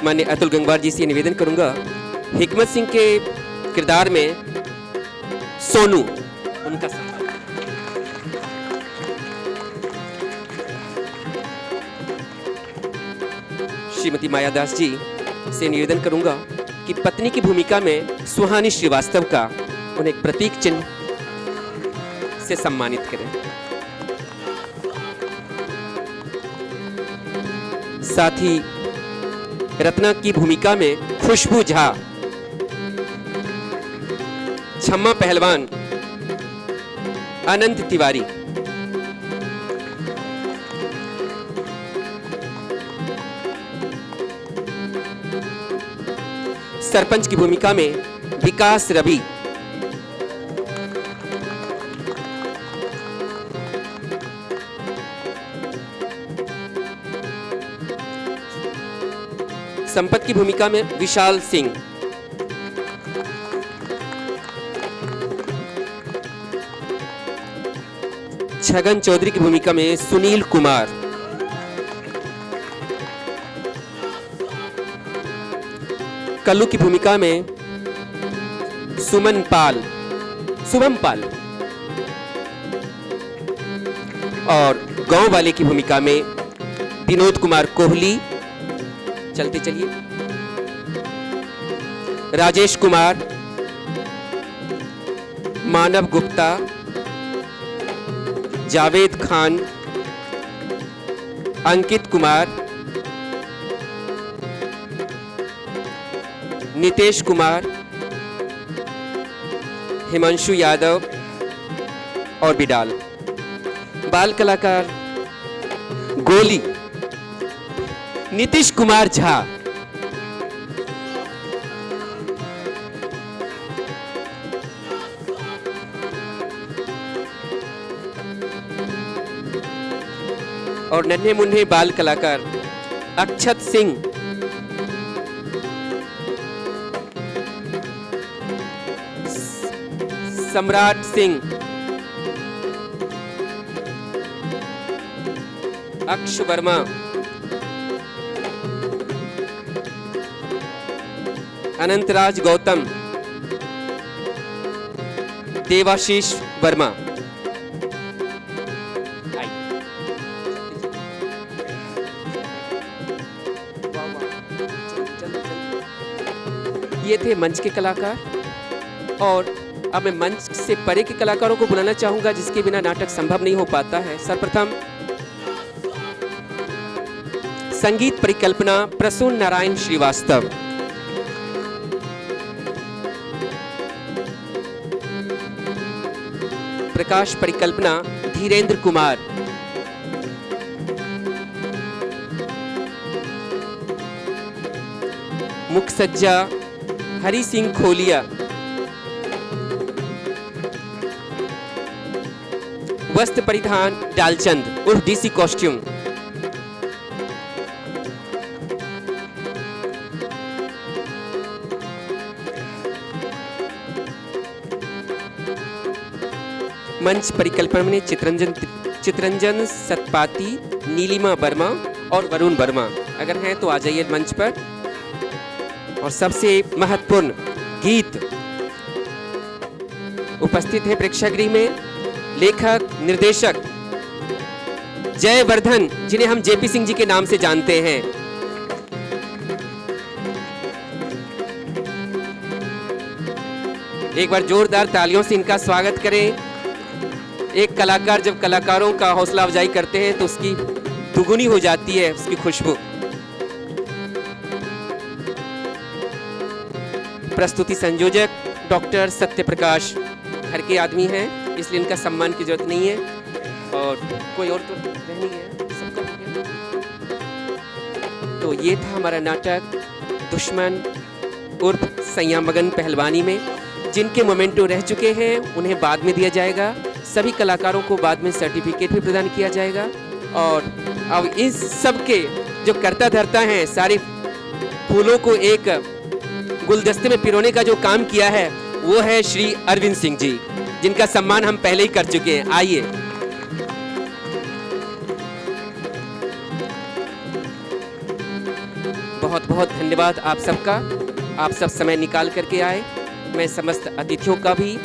माननीय अतुल गंगवार जी से निवेदन करूंगा हिकमत सिंह के किरदार में सोनू उनका श्रीमती माया दास जी से निवेदन करूंगा कि पत्नी की भूमिका में सुहानी श्रीवास्तव का उन्हें एक प्रतीक चिन्ह से सम्मानित करें। साथ ही रत्ना की भूमिका में खुशबू झा, छम्मा पहलवान अनंत तिवारी, सरपंच की भूमिका में विकास रवि, संपत की भूमिका में विशाल सिंह, छगन चौधरी की भूमिका में सुनील कुमार, कल्लू की भूमिका में शुभम पाल और गांव वाले की भूमिका में विनोद कुमार कोहली। चलते चलिए राजेश कुमार, मानव गुप्ता, जावेद खान, अंकित कुमार, नितेश कुमार, हिमांशु यादव और बिडाल। बाल कलाकार गोली नीतीश कुमार झा, और नन्हे मुन्ने बाल कलाकार अक्षत सिंह, सम्राट सिंह, अक्ष वर्मा, अनंतराज गौतम, देवाशीष वर्मा। ये थे मंच के कलाकार, और अब मैं मंच से परे के कलाकारों को बुलाना चाहूंगा जिसके बिना नाटक संभव नहीं हो पाता है। सर्वप्रथम संगीत परिकल्पना प्रसून नारायण श्रीवास्तव, प्रकाश परिकल्पना धीरेन्द्र कुमार, मुख सज्जा हरि सिंह खोलिया, वस्त्र परिधान डालचंद उर्फ डीसी कॉस्ट्यूम, मंच परिकल्पना में चित्रंजन सतपाती, नीलिमा वर्मा और वरुण वर्मा अगर हैं तो आ जाइए मंच पर। और सबसे महत्वपूर्ण गीत उपस्थित है प्रेक्षागृह में लेखक निर्देशक जयवर्धन, जिन्हें हम जेपी सिंह जी के नाम से जानते हैं। एक बार जोरदार तालियों से इनका स्वागत करें। एक कलाकार जब कलाकारों का हौसला अफजाई करते हैं तो उसकी दुगुनी हो जाती है उसकी खुशबू। प्रस्तुति संयोजक डॉक्टर सत्यप्रकाश घर के आदमी हैं, इसलिए इनका सम्मान की जरूरत नहीं है। और कोई और तो नहीं है, सबका हो गया। तो ये था हमारा नाटक दुश्मन उर्फ सयामगन पहलवानी में। जिनके मोमेंटो रह चुके हैं उन्हें बाद में दिया जाएगा। सभी कलाकारों को बाद में सर्टिफिकेट भी प्रदान किया जाएगा। और अब इस सब के जो करता धरता हैं, सारे फूलों को एक गुलदस्ते में पिरोने का जो काम किया है वो है श्री अरविंद सिंह जी, जिनका सम्मान हम पहले ही कर चुके हैं। आइए। बहुत बहुत धन्यवाद आप सबका, आप सब समय निकाल करके आए। मैं समस्त अतिथियों का भी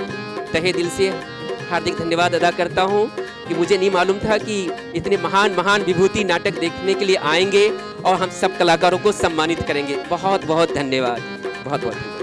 तहे दिल से हार्दिक धन्यवाद अदा करता हूं कि मुझे नहीं मालूम था कि इतने महान महान विभूति नाटक देखने के लिए आएंगे और हम सब कलाकारों को सम्मानित करेंगे। बहुत बहुत धन्यवाद, बहुत बहुत धन्यवाद।